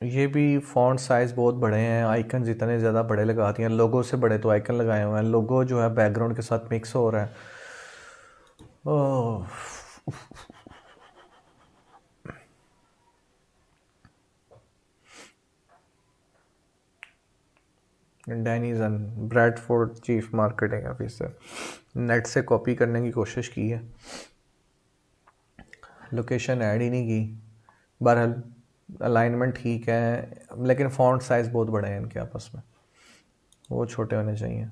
ये भी फ़ॉन्ट साइज़ बहुत बड़े हैं, आइकन्स इतने ज़्यादा बड़े लगाती हैं, लोगो से बड़े तो आइकन लगाए हुए हैं, लोगो जो है बैकग्राउंड के साथ मिक्स हो रहा है। ओह, डैनीजन Bradford chief marketing officer, net से कॉपी करने की कोशिश की है, लोकेशन ऐड ही नहीं की। बहरहाल अलाइनमेंट ठीक है लेकिन फ़ॉन्ट साइज़ बहुत बड़े हैं इनके आपस में, वो छोटे होने चाहिए।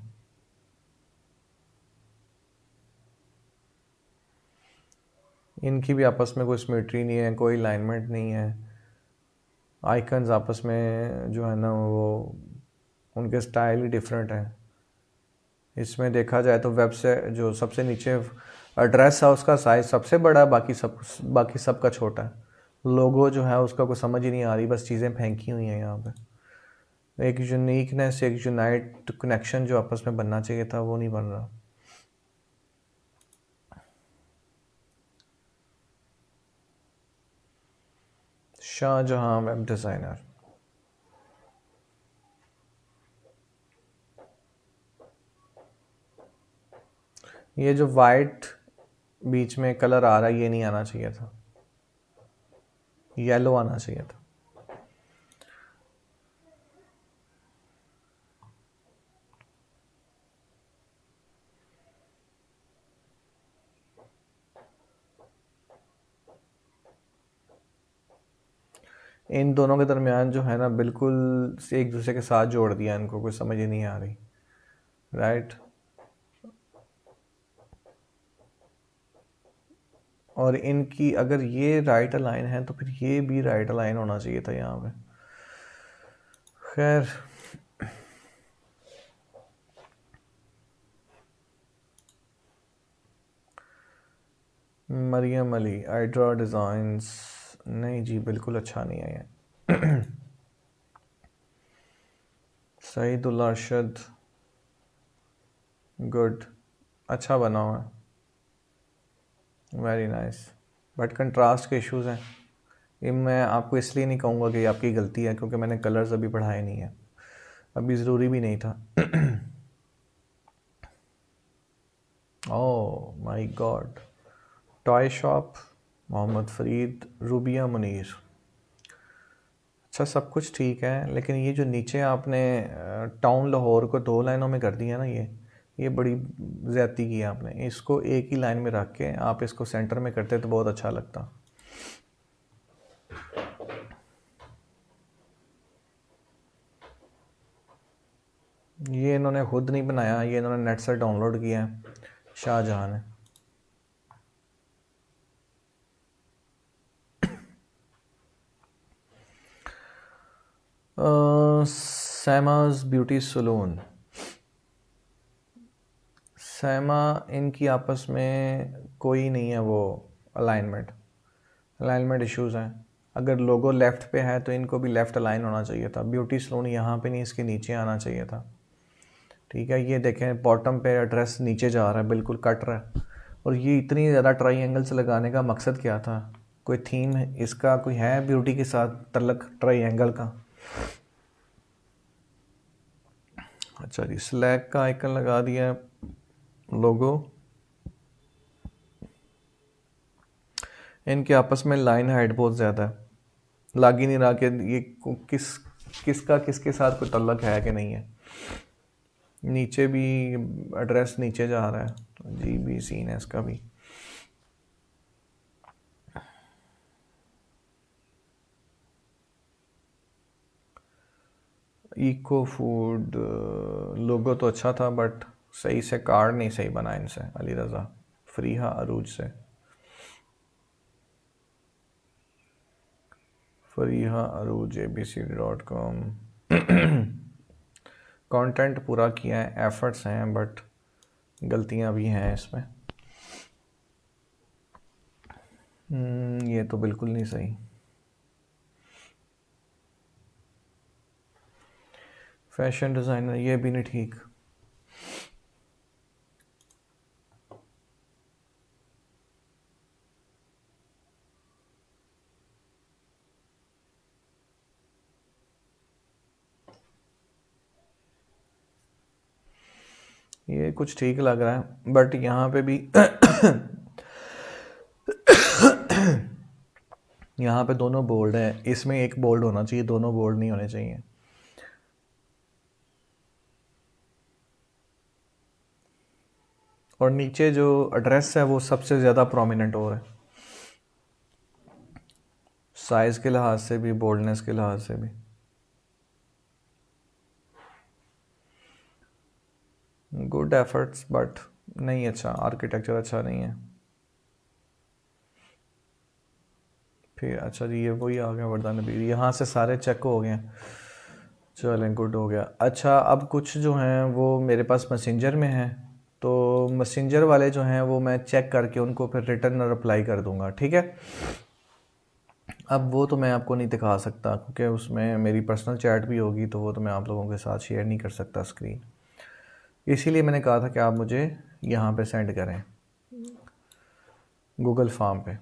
इनकी भी आपस में कोई सिमेट्री नहीं है, कोई अलाइनमेंट नहीं है, आइकन्स आपस में जो है ना वो उनके स्टाइल ही डिफरेंट है। इसमें देखा जाए तो वेब से जो सबसे नीचे एड्रेस है उसका साइज़ सबसे बड़ा है, बाकी सबका छोटा है। लोगो जो है उसका कुछ समझ ही नहीं आ रही, बस चीज़ें फेंकी हुई हैं यहाँ पे। एक यूनिकनेस, एक यूनाइट कनेक्शन जो आपस में बनना चाहिए था वो नहीं बन रहा। शाहजहां वेब डिज़ाइनर, ये जो वाइट बीच में कलर आ रहा है ये नहीं आना चाहिए था, येलो आना चाहिए था। इन दोनों के दरमियान जो है ना बिल्कुल एक दूसरे के साथ जोड़ दिया, इनको कोई समझ ही नहीं आ रही, राइट। और इनकी अगर ये राइट अलाइन है तो फिर ये भी राइट अलाइन होना चाहिए था यहाँ पे। खैर, मरियम अली आइड्रा डिज़ाइंस, नहीं जी बिल्कुल अच्छा नहीं है ये। सईदुल अरशद, गुड, अच्छा बना हुआ है, वेरी नाइस, बट कंट्रास्ट के इश्यूज़ हैं। ये मैं आपको इसलिए नहीं कहूँगा कि आपकी गलती है क्योंकि मैंने कलर्स अभी बढ़ाए नहीं है, अभी ज़रूरी भी नहीं था। Oh my God, toy shop, Mohammad Farid, Rubia Munir, अच्छा सब कुछ ठीक है, लेकिन ये जो नीचे आपने टाउन लाहौर को 2 लाइनों में कर दिया ना, ये बड़ी ज़्यादती की है आपने। इसको एक ही लाइन में रख के आप इसको सेंटर में करते तो बहुत अच्छा लगता। ये इन्होंने खुद नहीं बनाया, ये इन्होंने नेट से डाउनलोड किया है, शाहजहां ने। सैमाज ब्यूटी सलून, सैमा, इनकी आपस में कोई नहीं है वो अलाइनमेंट इश्यूज़ हैं। अगर लोगो लेफ़्ट पे है तो इनको भी लेफ़्ट अलाइन होना चाहिए था। ब्यूटी सलून यहाँ पे नहीं, इसके नीचे आना चाहिए था। ठीक है, ये देखें बॉटम पे एड्रेस नीचे जा रहा है, बिल्कुल कट रहा है। और ये इतनी ज़्यादा ट्राइएंगल्स लगाने का मकसद क्या था? कोई थीम इसका कोई है ब्यूटी के साथ तल्लक ट्राइएंगल का? अच्छा जी, स्लैक का आइकन लगा दिया लोगो। इनके आपस में लाइन हाइट बहुत ज़्यादा है, लग ही नहीं रहा कि ये किसका किसके साथ कोई तल्लक है कि नहीं है। नीचे भी एड्रेस नीचे जा रहा है, तो जी भी सीन है इसका भी। इको फूड लोगो तो अच्छा था, बट सही से कार्ड नहीं सही बना इनसे। अली रज़ा फरीहा अरूज से, फरीहा अरूज abc.com। कंटेंट पूरा किया है, एफर्ट्स हैं, बट गलतियां भी हैं इसमें। ये तो बिल्कुल नहीं सही। फैशन डिज़ाइनर, ये भी नहीं ठीक। ये कुछ ठीक लग रहा है, बट यहाँ पे भी यहाँ पे दोनों बोल्ड है, इसमें एक बोल्ड होना चाहिए, दोनों बोल्ड नहीं होने चाहिए। और नीचे जो एड्रेस है वो सबसे ज़्यादा प्रोमिनेंट हो रहा है, साइज़ के लिहाज से भी, बोल्डनेस के लिहाज से भी। गुड एफर्ट्स, बट नहीं अच्छा, आर्किटेक्चर अच्छा नहीं है। फिर अच्छा जी, ये वही आ गया वर्दा नबीर, यहाँ से सारे चेक हो गए हैं। चलें, गुड हो गया। अच्छा, अब कुछ जो हैं वो मेरे पास मैसेंजर में हैं, तो मैसेंजर वाले जो हैं वो मैं चेक करके उनको फिर रिटर्न रिप्लाई कर दूंगा, ठीक है। अब वो तो मैं आपको नहीं दिखा सकता क्योंकि उसमें मेरी पर्सनल चैट भी होगी, तो वो तो मैं आप लोगों के साथ शेयर नहीं कर सकता स्क्रीन। इसीलिए मैंने कहा था कि आप मुझे यहाँ पे सेंड करें, गूगल फॉर्म पे।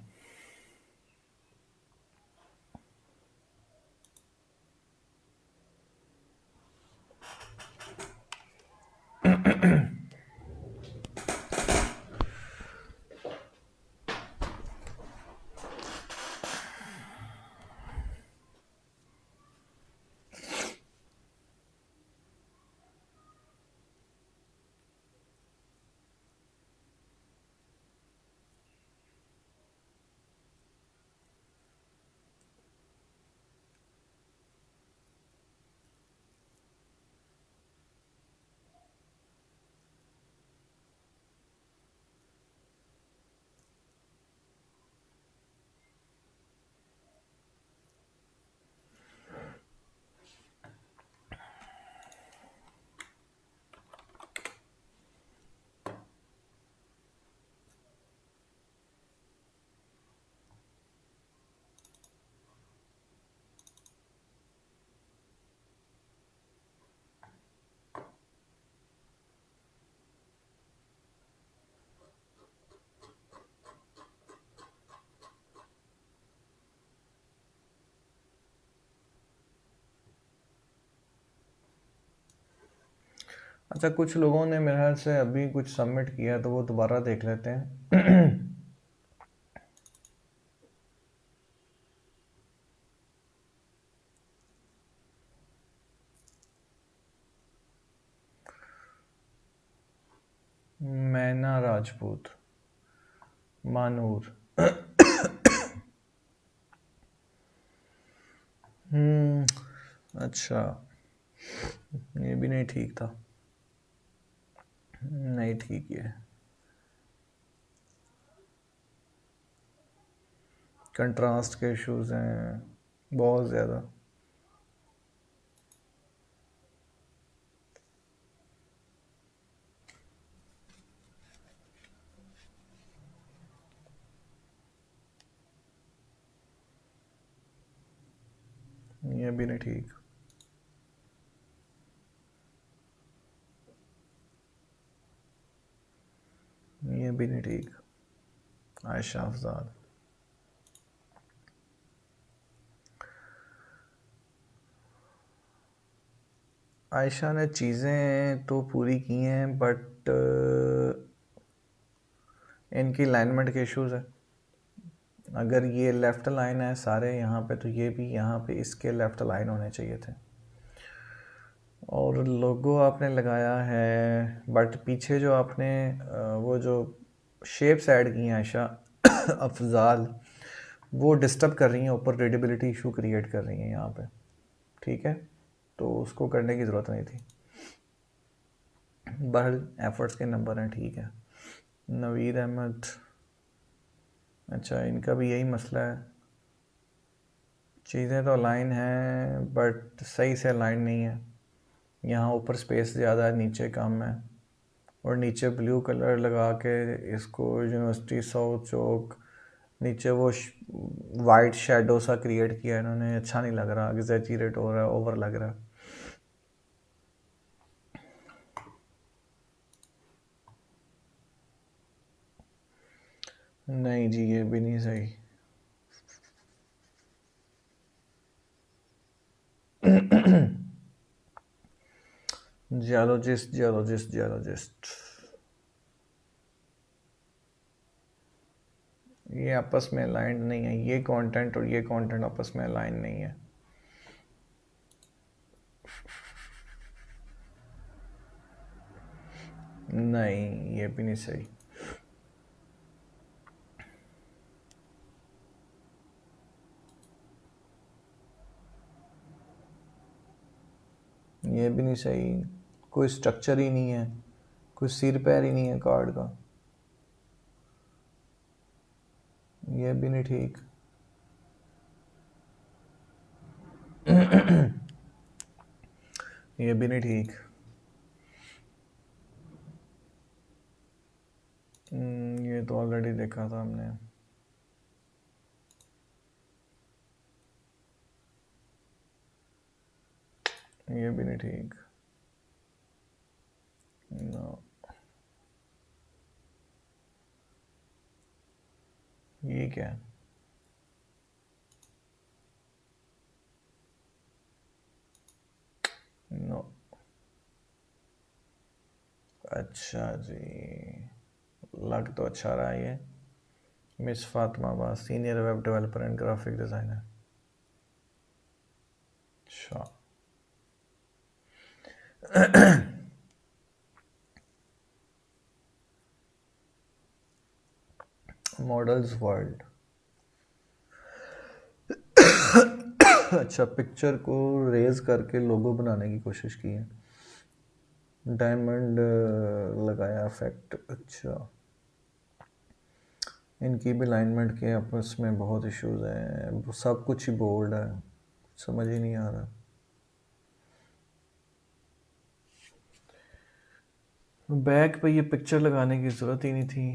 अच्छा, कुछ लोगों ने मेरे ख्याल से अभी कुछ सबमिट किया है, तो वो दोबारा देख लेते हैं। मैना राजपूत, मानूर। अच्छा, ये भी नहीं ठीक था, नहीं ठीक है। कंट्रास्ट के इश्यूज हैं बहुत ज़्यादा। ये भी नहीं ठीक, ये भी नहीं ठीक। आयशा अफजाल, आयशा ने चीज़ें तो पूरी की हैं बट इनकी अलाइनमेंट के इश्यूज है। अगर ये लेफ़्ट लाइन है सारे यहाँ पे, तो ये भी यहाँ पे इसके लेफ़्ट लाइन होने चाहिए थे। और लोगो आपने लगाया है बट पीछे जो आपने वो जो शेप्स ऐड की हैं आयशा अफजाल, वो डिस्टर्ब कर रही हैं, ऊपर रीडेबिलिटी इशू क्रिएट कर रही हैं यहाँ पे। ठीक है, तो उसको करने की ज़रूरत नहीं थी। बहरहाल एफर्ट्स के नंबर हैं, ठीक है। नवीद अहमद, अच्छा इनका भी यही मसला है, चीज़ें तो अलाइन हैं बट सही से अलाइन नहीं है। यहाँ ऊपर स्पेस ज़्यादा है, नीचे कम है। और नीचे ब्लू कलर लगा के इसको यूनिवर्सिटी साउथ चौक, नीचे वो वाइट शेडो सा क्रिएट किया इन्होंने, अच्छा नहीं लग रहा, एग्जैजरेट हो रहा है, ओवर लग रहा है। नहीं जी, ये भी नहीं सही। जियोलॉजिस्ट जियोलॉजिस्ट जियोलॉजिस्ट, ये आपस में अलाइन नहीं है। ये कंटेंट और ये कंटेंट आपस में अलाइन नहीं है। नहीं, ये भी नहीं सही। ये भी नहीं सही, कोई स्ट्रक्चर ही नहीं है, कोई सिर पैर ही नहीं है कार्ड का। ये भी नहीं ठीक। ये भी नहीं ठीक। ये तो ऑलरेडी देखा था हमने। ये भी नहीं ठीक। नो, ये क्या है? नो, अच्छा जी, लग तो अच्छा रहा है ये। Miss Fatima Abbas, senior web developer and graphic designer. अच्छा, मॉडल्स वर्ल्ड। अच्छा, पिक्चर को रेज करके लोगो बनाने की कोशिश की है, डायमंड लगाया इफेक्ट। अच्छा, इनकी भी अलाइनमेंट के आपस में बहुत इश्यूज हैं, सब कुछ ही बोल्ड है, समझ ही नहीं आ रहा। बैक पे ये पिक्चर लगाने की ज़रूरत ही नहीं थी।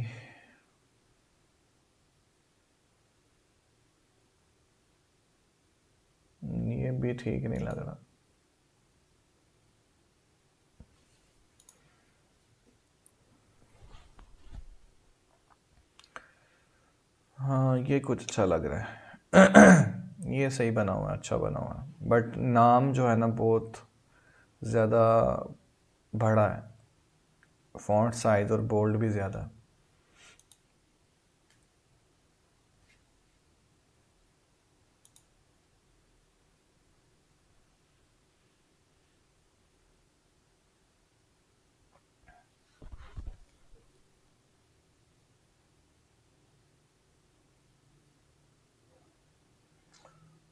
ये भी ठीक नहीं लग रहा। हाँ, ये कुछ अच्छा लग रहा है। ये सही बना हुआ है, अच्छा बना हुआ है, बट नाम जो है ना बहुत ज़्यादा बड़ा है, फॉन्ट साइज और बोल्ड भी ज़्यादा है।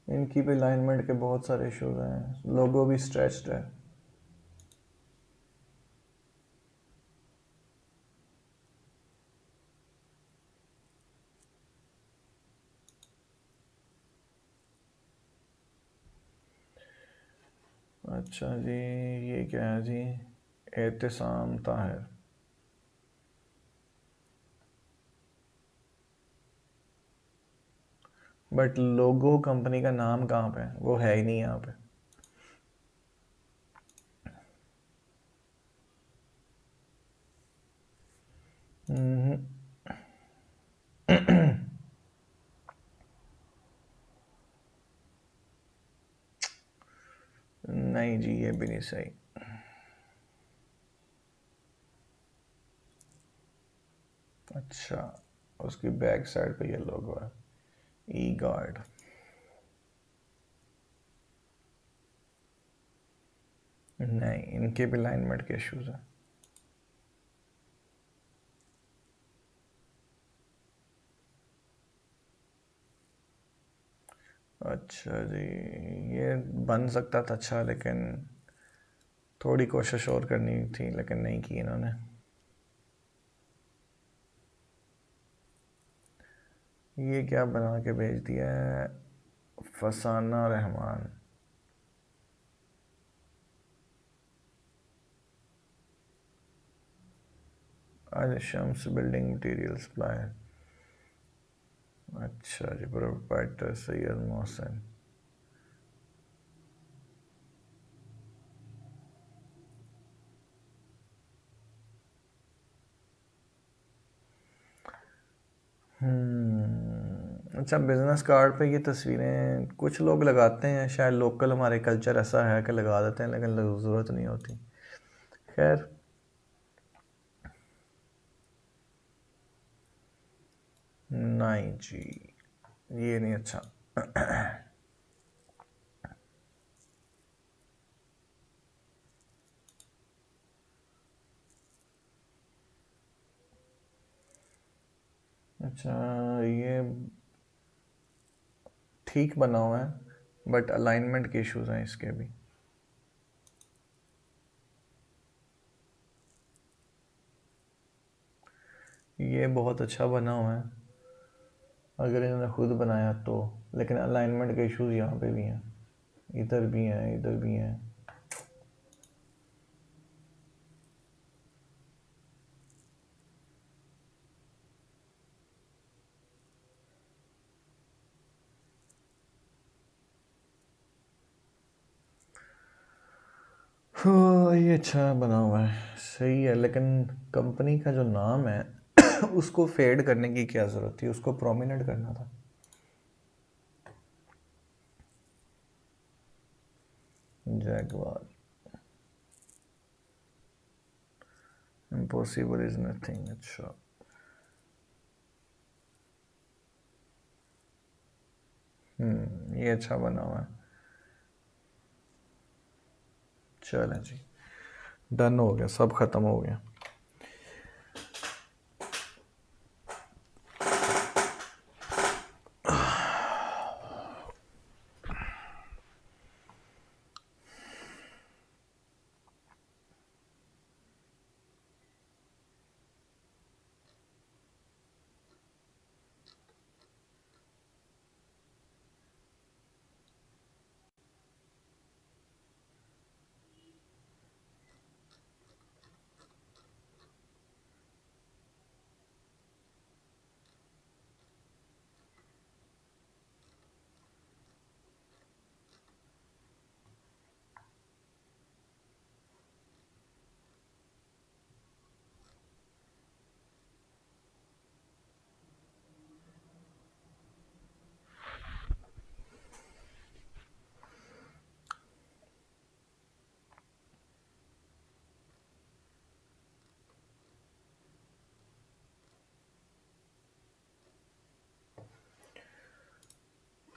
इनकी भी अलाइनमेंट के बहुत सारे इश्यूज हैं, लोगो भी स्ट्रेच्ड है। अच्छा जी, ये क्या है जी, एहतसाम ताहिर। बट लोगो कंपनी का नाम कहाँ पे है, वो है ही नहीं यहाँ पे। नहीं जी, ये भी नहीं सही। अच्छा, उसकी बैक साइड पे ये लोगो है, ई गार्ड। नहीं, इनके भी अलाइनमेंट के इश्यूज हैं। अच्छा जी, ये बन सकता था अच्छा, लेकिन थोड़ी कोशिश और करनी थी, लेकिन नहीं की इन्होंने। ये क्या बना के भेज दिया है, फसाना रहमान। अल शम्स बिल्डिंग मटेरियल सप्लायर। अच्छा जी, प्रोप्राइटर सैयद मोहसिन। अच्छा, बिजनेस कार्ड पे ये तस्वीरें कुछ लोग लगाते हैं, शायद लोकल हमारे कल्चर ऐसा है कि लगा देते हैं, लेकिन ज़रूरत नहीं होती। खैर, नहीं जी, ये नहीं अच्छा। अच्छा, ये ठीक बना हुआ है, बट अलाइनमेंट के इश्यूज हैं इसके भी। ये बहुत अच्छा बना हुआ है अगर इन्होंने खुद बनाया तो, लेकिन अलाइनमेंट के इश्यूज यहाँ पे भी हैं, इधर भी हैं, इधर भी हैं। हाँ, ये अच्छा बना हुआ है, सही है, लेकिन कंपनी का जो नाम है उसको फेड करने की क्या ज़रूरत थी, उसको प्रोमिनेंट करना था। Jaguar, impossible is nothing. अच्छा, ये अच्छा बना हुआ है। चलें जी, डन हो गया, सब ख़त्म हो गया।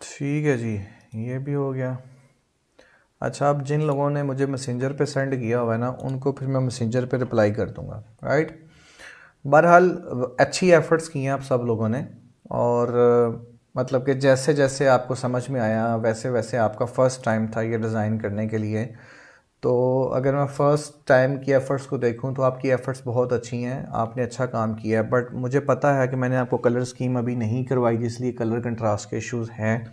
ठीक है जी, ये भी हो गया। अच्छा, अब जिन लोगों ने मुझे मैसेंजर पे सेंड किया हुआ है ना, उनको फिर मैं मैसेंजर पे रिप्लाई कर दूंगा, राइट। बहरहाल अच्छी एफ़र्ट्स की हैं आप सब लोगों ने, और मतलब कि जैसे जैसे आपको समझ में आया वैसे वैसे आपका फ़र्स्ट टाइम था ये डिज़ाइन करने के लिए। तो अगर मैं फ़र्स्ट टाइम की एफ़र्ट्स को देखूं तो आपकी एफ़र्ट्स बहुत अच्छी हैं, आपने अच्छा काम किया है। बट मुझे पता है कि मैंने आपको कलर स्कीम अभी नहीं करवाई, जिसलिए कलर कंट्रास्ट के इश्यूज़ हैं।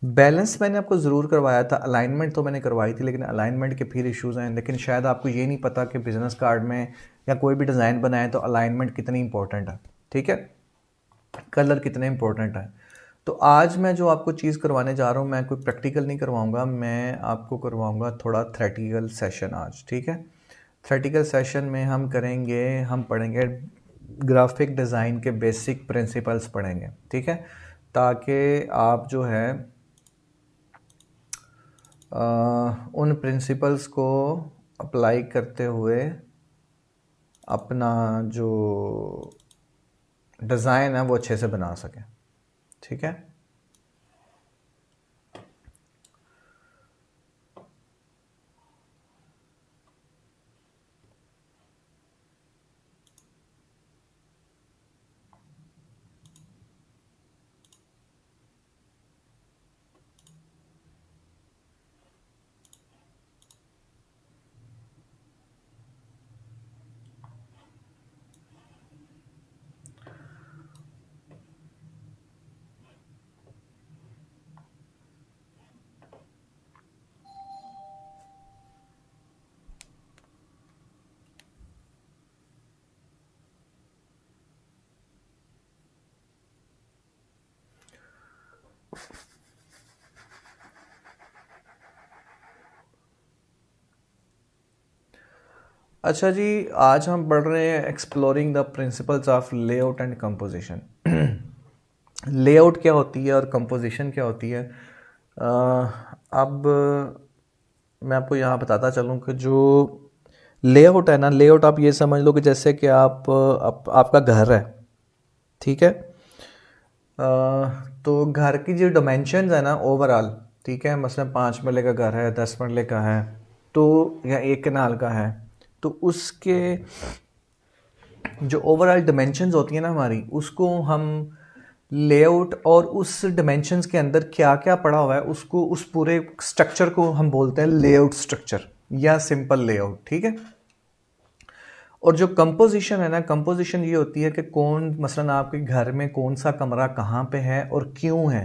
बैलेंस मैंने आपको ज़रूर करवाया था, अलाइनमेंट तो मैंने करवाई थी, लेकिन अलाइनमेंट के फिर इश्यूज़ हैं। लेकिन शायद आपको ये नहीं पता कि बिज़नेस कार्ड में या कोई भी डिज़ाइन बनाए तो अलाइनमेंट कितनी इंपॉर्टेंट है, ठीक है, कलर कितने इंपॉर्टेंट है। तो आज मैं जो आपको चीज़ करवाने जा रहा हूँ, मैं कोई प्रैक्टिकल नहीं करवाऊँगा, मैं आपको करवाऊँगा थोड़ा थ्रेटिकल सेशन आज, ठीक है। थ्रेटिकल सेशन में हम करेंगे, हम पढ़ेंगे ग्राफिक डिज़ाइन के बेसिक प्रिंसिपल्स पढ़ेंगे, ठीक है, ताकि आप जो है उन प्रिंसिपल्स को अप्लाई करते हुए अपना जो डिज़ाइन है वो अच्छे से बना सकें, ठीक है। अच्छा जी, आज हम पढ़ रहे हैं exploring the principles of layout and composition. Layout क्या होती है और कंपोजिशन क्या होती है। अब मैं आपको यहाँ बताता चलूँ कि जो लेआउट है ना, लेआउट आप ये समझ लो कि जैसे कि आपका घर है, ठीक है। तो घर की जो डायमेंशंस है ना ओवरऑल, ठीक है, मसलन 5 मरले का घर है, 10 मरले का है, तो या 1 कनाल का है, तो उसके जो ओवरऑल डायमेंशंस होती है ना हमारी, उसको हम लेआउट, और उस डायमेंशंस के अंदर क्या क्या पड़ा हुआ है उसको, उस पूरे स्ट्रक्चर को हम बोलते हैं लेआउट स्ट्रक्चर या सिंपल लेआउट, ठीक है। और जो कंपोजिशन है ना, कंपोजिशन ये होती है कि कौन, मसलन आपके घर में कौन सा कमरा कहाँ पे है और क्यों है,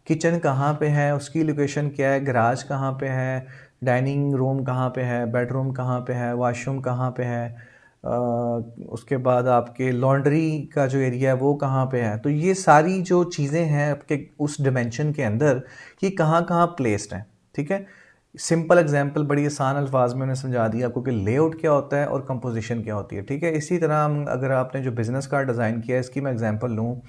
किचन कहाँ पे है, उसकी लोकेशन क्या है, गराज कहाँ पे है, डाइनिंग रूम कहाँ पे है, बेडरूम कहाँ पे है, वॉशरूम कहाँ पे है, उसके बाद आपके लॉन्ड्री का जो एरिया है वो कहाँ पे है। तो ये सारी जो चीज़ें हैं आपके उस डिमेंशन के अंदर, ये कहाँ कहाँ प्लेस्ड हैं, ठीक है। सिंपल एग्जांपल बड़ी आसान अल्फाज में उन्हें समझा दिया आपको कि लेआउट क्या होता है और कंपोजिशन क्या होती है, ठीक है। इसी तरह हम, अगर आपने जो बिज़नेस कार्ड डिज़ाइन किया है, इसकी मैं एग्जांपल लूँ,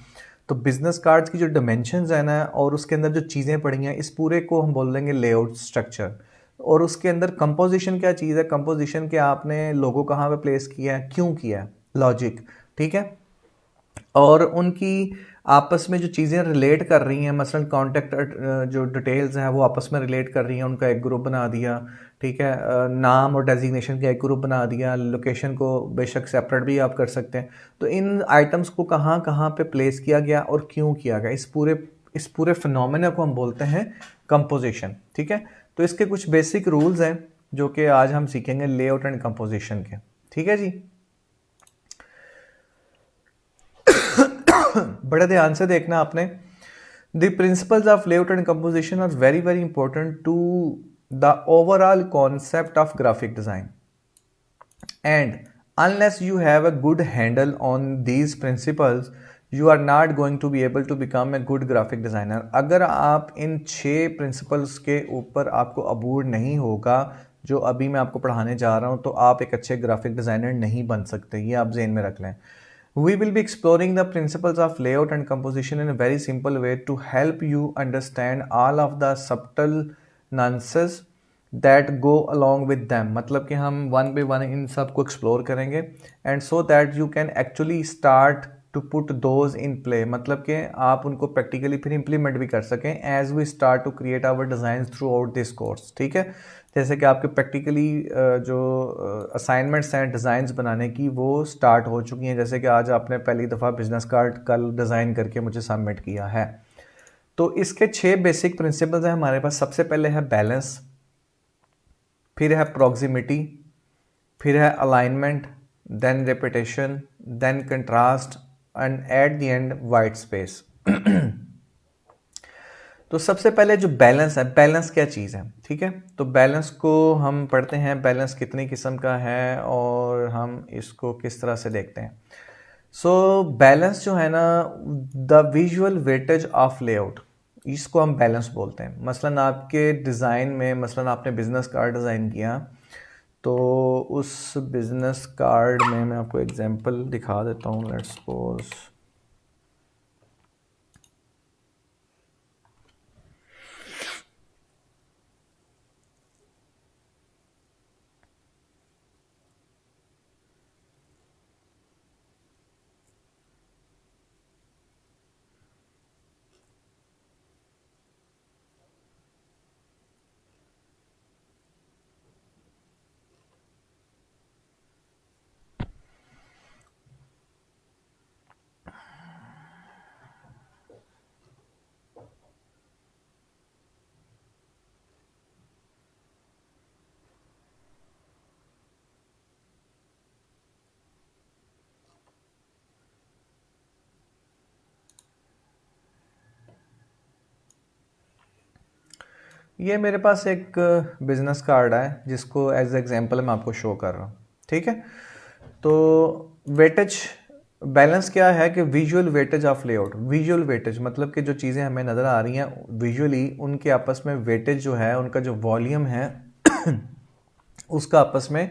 तो बिज़नेस कार्ड्स की जो डायमेंशंस है ना और उसके अंदर जो चीज़ें पड़ी हैं, इस पूरे को हम बोल देंगे लेआउट स्ट्रक्चर। और उसके अंदर कंपोजिशन क्या चीज़ है, कंपोजिशन के आपने लोगो कहाँ पे प्लेस किया है, क्यों किया है, लॉजिक, ठीक है। और उनकी आपस में जो चीज़ें रिलेट कर रही हैं, मसलन कॉन्टैक्ट जो डिटेल्स हैं वो आपस में रिलेट कर रही हैं, उनका एक ग्रुप बना दिया, ठीक है। नाम और डेजिग्नेशन का एक ग्रुप बना दिया, लोकेशन को बेशक सेपरेट भी आप कर सकते हैं। तो इन आइटम्स को कहाँ कहाँ पे प्लेस किया गया और क्यों किया गया, इस पूरे फिनोमेना को हम बोलते हैं कंपोजिशन, ठीक है। तो इसके कुछ बेसिक रूल्स हैं जो कि आज हम सीखेंगे लेआउट एंड कंपोजिशन के, ठीक है जी। बड़े ध्यान से देखना आपने। The principles of layout and composition are very very important to the overall concept of graphic design, and unless you have a good handle on these principles you are not going to be able to become a good graphic designer। अगर आप इन 6 principles के ऊपर आपको अबूर नहीं होगा जो अभी मैं आपको पढ़ाने जा रहा हूँ, तो आप एक अच्छे ग्राफिक डिज़ाइनर नहीं बन सकते, ये आप ज़हन में रख लें। We will be exploring the principles of layout and composition in a very simple way to help you understand all of the subtle nuances that go along with them। मतलब कि हम वन बाई वन इन सब को explore करेंगे, and so that you can actually start to put those in play, मतलब कि आप उनको प्रैक्टिकली फिर इंप्लीमेंट भी कर सकें as we start to create our design throughout this course, ठीक है। जैसे कि आपके प्रैक्टिकली जो असाइनमेंट्स हैं डिज़ाइंस बनाने की वो स्टार्ट हो चुकी हैं, जैसे कि आज आपने पहली दफ़ा बिजनेस कार्ड कल डिज़ाइन करके मुझे सबमिट किया है। तो इसके 6 बेसिक प्रिंसिपल्स हैं हमारे पास। सबसे पहले है बैलेंस, फिर है प्रॉक्सिमिटी, फिर है alignment, then repetition, then contrast and at the end white space. तो सबसे पहले जो बैलेंस है, बैलेंस क्या चीज़ है, ठीक है। तो बैलेंस को हम पढ़ते हैं, बैलेंस कितनी किस्म का है और हम इसको किस तरह से देखते हैं। सो बैलेंस जो है ना, the visual weightage of layout, इसको हम बैलेंस बोलते हैं। मसलन आपके डिज़ाइन में, मसलन आपने बिजनेस कार्ड डिज़ाइन किया, तो उस बिजनेस कार्ड में मैं आपको एग्जांपल दिखा देता हूँ। लेट्स सपोज ये मेरे पास एक बिजनेस कार्ड है जिसको एज एग्जांपल मैं आपको शो कर रहा हूँ, ठीक है। तो वेटेज बैलेंस क्या है कि visual weightage of layout. Visual weightage मतलब कि जो चीज़ें हमें नज़र आ रही हैं विजुअली, उनके आपस में वेटेज जो है, उनका जो वॉल्यूम है उसका आपस में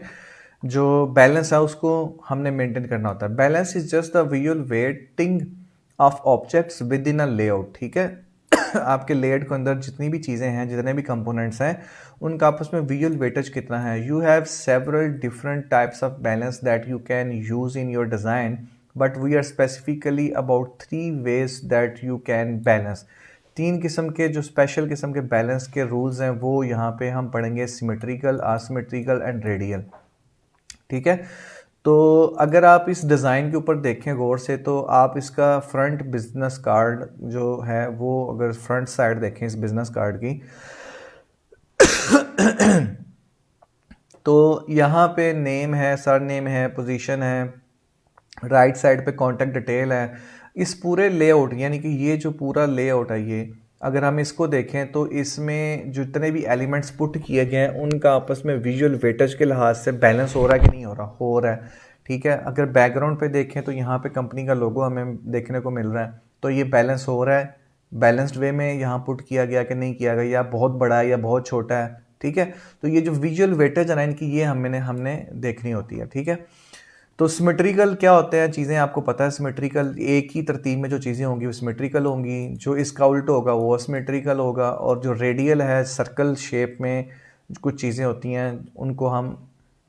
जो बैलेंस है उसको हमने मेंटेन करना होता है। Balance is just the visual waiting of objects with in a layout, ठीक है। आपके लेआउट के अंदर जितनी भी चीज़ें हैं, जितने भी कंपोनेंट्स हैं, उनका आपस में विजुअल वेटेज कितना है। You have several different types of balance that you can use in your design, but we are specifically about 3 ways that you can balance. 3 किस्म के जो स्पेशल किस्म के बैलेंस के रूल्स हैं वो यहाँ पे हम पढ़ेंगे, सिमेट्रिकल, आसिमेट्रिकल एंड रेडियल, ठीक है। तो अगर आप इस डिज़ाइन के ऊपर देखें गौर से, तो आप इसका फ्रंट बिजनेस कार्ड जो है वो अगर फ्रंट साइड देखें इस बिजनेस कार्ड की तो यहाँ पे नेम है, सर नेम है, पोजीशन है, राइट साइड पे कॉन्टैक्ट डिटेल है। इस पूरे लेआउट यानी कि ये जो पूरा लेआउट है, ये अगर हम इसको देखें तो इसमें जितने भी एलिमेंट्स पुट किए गए हैं उनका आपस में विजुअल वेटेज के लिहाज से बैलेंस हो रहा है कि नहीं हो रहा, हो रहा है, ठीक है। अगर बैकग्राउंड पे देखें तो यहाँ पे कंपनी का लोगो हमें देखने को मिल रहा है, तो ये बैलेंस हो रहा है, बैलेंस्ड वे में यहाँ पुट किया गया कि नहीं किया गया, या बहुत बड़ा है या बहुत छोटा है, ठीक है। तो ये जो विजुअल वेटेज है ना इनकी, ये हमने देखनी होती है, ठीक है। तो सिमेट्रिकल क्या होते हैं चीज़ें, आपको पता है। सिमेट्रिकल एक ही तरतीब में जो चीज़ें होंगी वो सिमेट्रिकल होंगी, जो इसका उल्टा होगा वो असिमेट्रिकल होगा, और जो रेडियल है, सर्कल शेप में कुछ चीज़ें होती हैं उनको हम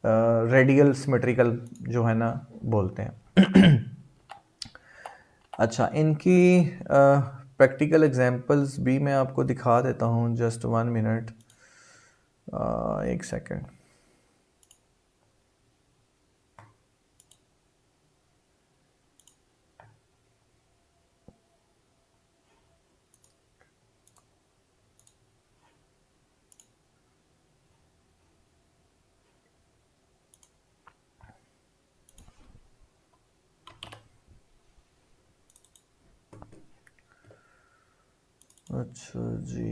रेडियल सिमेट्रिकल जो है ना बोलते हैं। अच्छा, इनकी प्रैक्टिकल एग्जांपल्स भी मैं आपको दिखा देता हूँ। Just 1 minute, 1 second. अच्छा जी।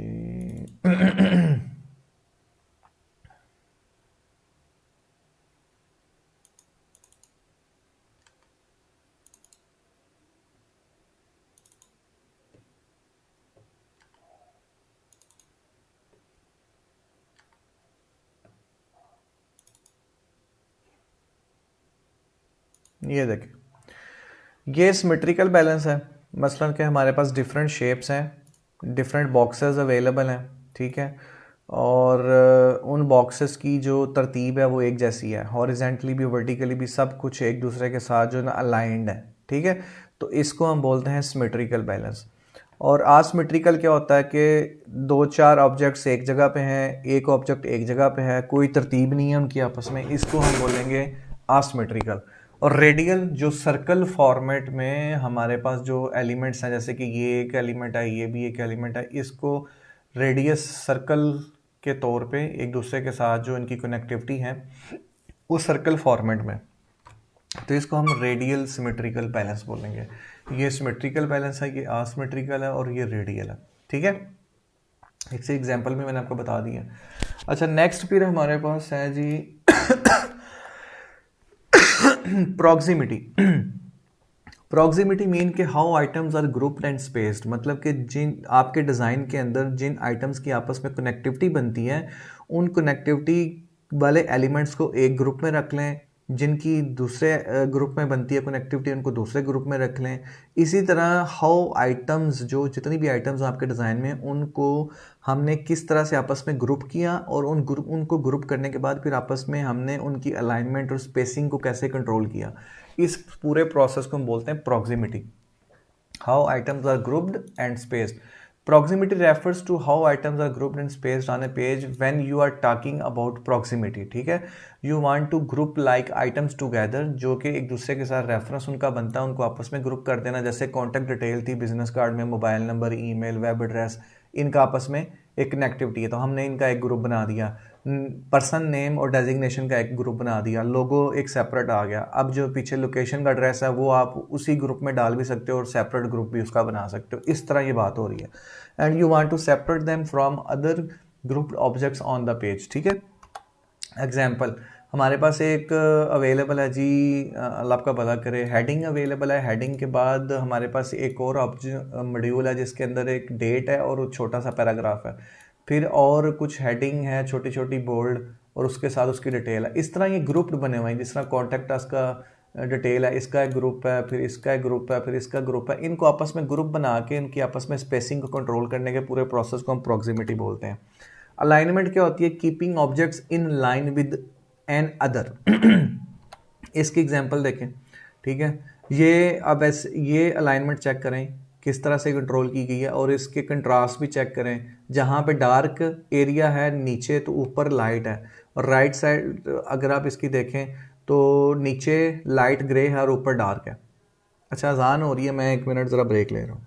ये देखिए, ये सिमेट्रिकल बैलेंस है। मसलन कि हमारे पास डिफरेंट शेप्स हैं, डिफरेंट बॉक्सेस अवेलेबल हैं, ठीक है। और उन बॉक्सेस की जो तरतीब है वो एक जैसी है, हॉरिजेंटली भी वर्टिकली भी सब कुछ एक दूसरे के साथ जो है ना अलाइंड है, ठीक है। तो इसको हम बोलते हैं सिमेट्रिकल बैलेंस। और आसिमेट्रिकल क्या होता है कि 2-4 ऑब्जेक्ट्स एक जगह पे हैं, एक ऑब्जेक्ट एक जगह पे है, कोई तरतीब नहीं है उनकी आपस में, इसको हम बोलेंगे आसिमेट्रिकल। और रेडियल जो सर्कल फॉर्मेट में हमारे पास जो एलिमेंट्स हैं, जैसे कि ये एक एलिमेंट है, ये भी एक एलिमेंट है, इसको रेडियस सर्कल के तौर पे एक दूसरे के साथ जो इनकी कनेक्टिविटी है वो सर्कल फॉर्मेट में, तो इसको हम रेडियल सिमेट्रिकल बैलेंस बोलेंगे। ये सिमेट्रिकल बैलेंस है, ये असिमेट्रिकल है और ये रेडियल है। ठीक है, एक से एग्जांपल में मैंने आपको बता दिया। अच्छा, नेक्स्ट फिर हमारे पास है जी प्रॉक्सिमिटी। प्रॉक्सिमिटी मीन के how items are grouped and spaced, मतलब कि जिन आपके डिज़ाइन के अंदर जिन आइटम्स की आपस में कनेक्टिविटी बनती है उन कनेक्टिविटी वाले एलिमेंट्स को एक ग्रुप में रख लें, जिनकी दूसरे ग्रुप में बनती है कनेक्टिविटी उनको दूसरे ग्रुप में रख लें। इसी तरह हाउ आइटम्स, जो जितनी भी आइटम्स आपके डिज़ाइन में उनको हमने किस तरह से आपस में ग्रुप किया और उनको ग्रुप करने के बाद फिर आपस में हमने उनकी अलाइनमेंट और स्पेसिंग को कैसे कंट्रोल किया, इस पूरे प्रोसेस को हम बोलते हैं proximity. How items are grouped and spaced. Proximity refers to how items are grouped and spaced on a page when you are talking about proximity। ठीक है, you want to group like items together, जो कि एक दूसरे के साथ reference उनका बनता है, उनको आपस में ग्रुप कर देना। जैसे कॉन्टैक्ट डिटेल थी बिजनेस कार्ड में, mobile number, email, web address, इनका आपस में एक कनेक्टिविटी है, तो हमने इनका एक ग्रुप बना दिया। पर्सन नेम और डेजिग्नेशन का एक ग्रुप बना दिया, लोगो एक सेपरेट आ गया। अब जो पीछे लोकेशन का एड्रेस है वो आप उसी ग्रुप में डाल भी सकते हो और सेपरेट ग्रुप भी उसका बना सकते हो। इस तरह ये बात हो रही है। And you want to separate them from other grouped objects on the page. ठीक है, एग्जाम्पल हमारे पास एक अवेलेबल है जी, अल्लाह आपका भला करे, हेडिंग अवेलेबल है। हेडिंग के बाद हमारे पास एक और मॉड्यूल है जिसके अंदर एक डेट है और छोटा सा पैराग्राफ है, फिर और कुछ हेडिंग है छोटी छोटी बोल्ड और उसके साथ उसकी डिटेल है। इस तरह ये ग्रुप बने हुए हैं, जिस तरह कॉन्टैक्ट अस का डिटेल है, इसका एक ग्रुप है, फिर इसका एक ग्रुप है, फिर इसका ग्रुप है। इनको आपस में ग्रुप बना के इनकी आपस में स्पेसिंग को कंट्रोल करने के पूरे प्रोसेस को हम प्रॉक्सिमिटी बोलते हैं। अलाइनमेंट क्या होती है? Keeping objects in line with an other. इसकी एग्जांपल देखें। ठीक है, ये अब ऐसे ये अलाइनमेंट चेक करें किस तरह से कंट्रोल की गई है, और इसके कंट्रास्ट भी चेक करें। जहाँ पे डार्क एरिया है नीचे तो ऊपर लाइट है, और राइट साइड अगर आप इसकी देखें तो नीचे लाइट ग्रे है और ऊपर डार्क है। अच्छा, अजान हो रही है, मैं 1 मिनट ज़रा ब्रेक ले रहा हूँ।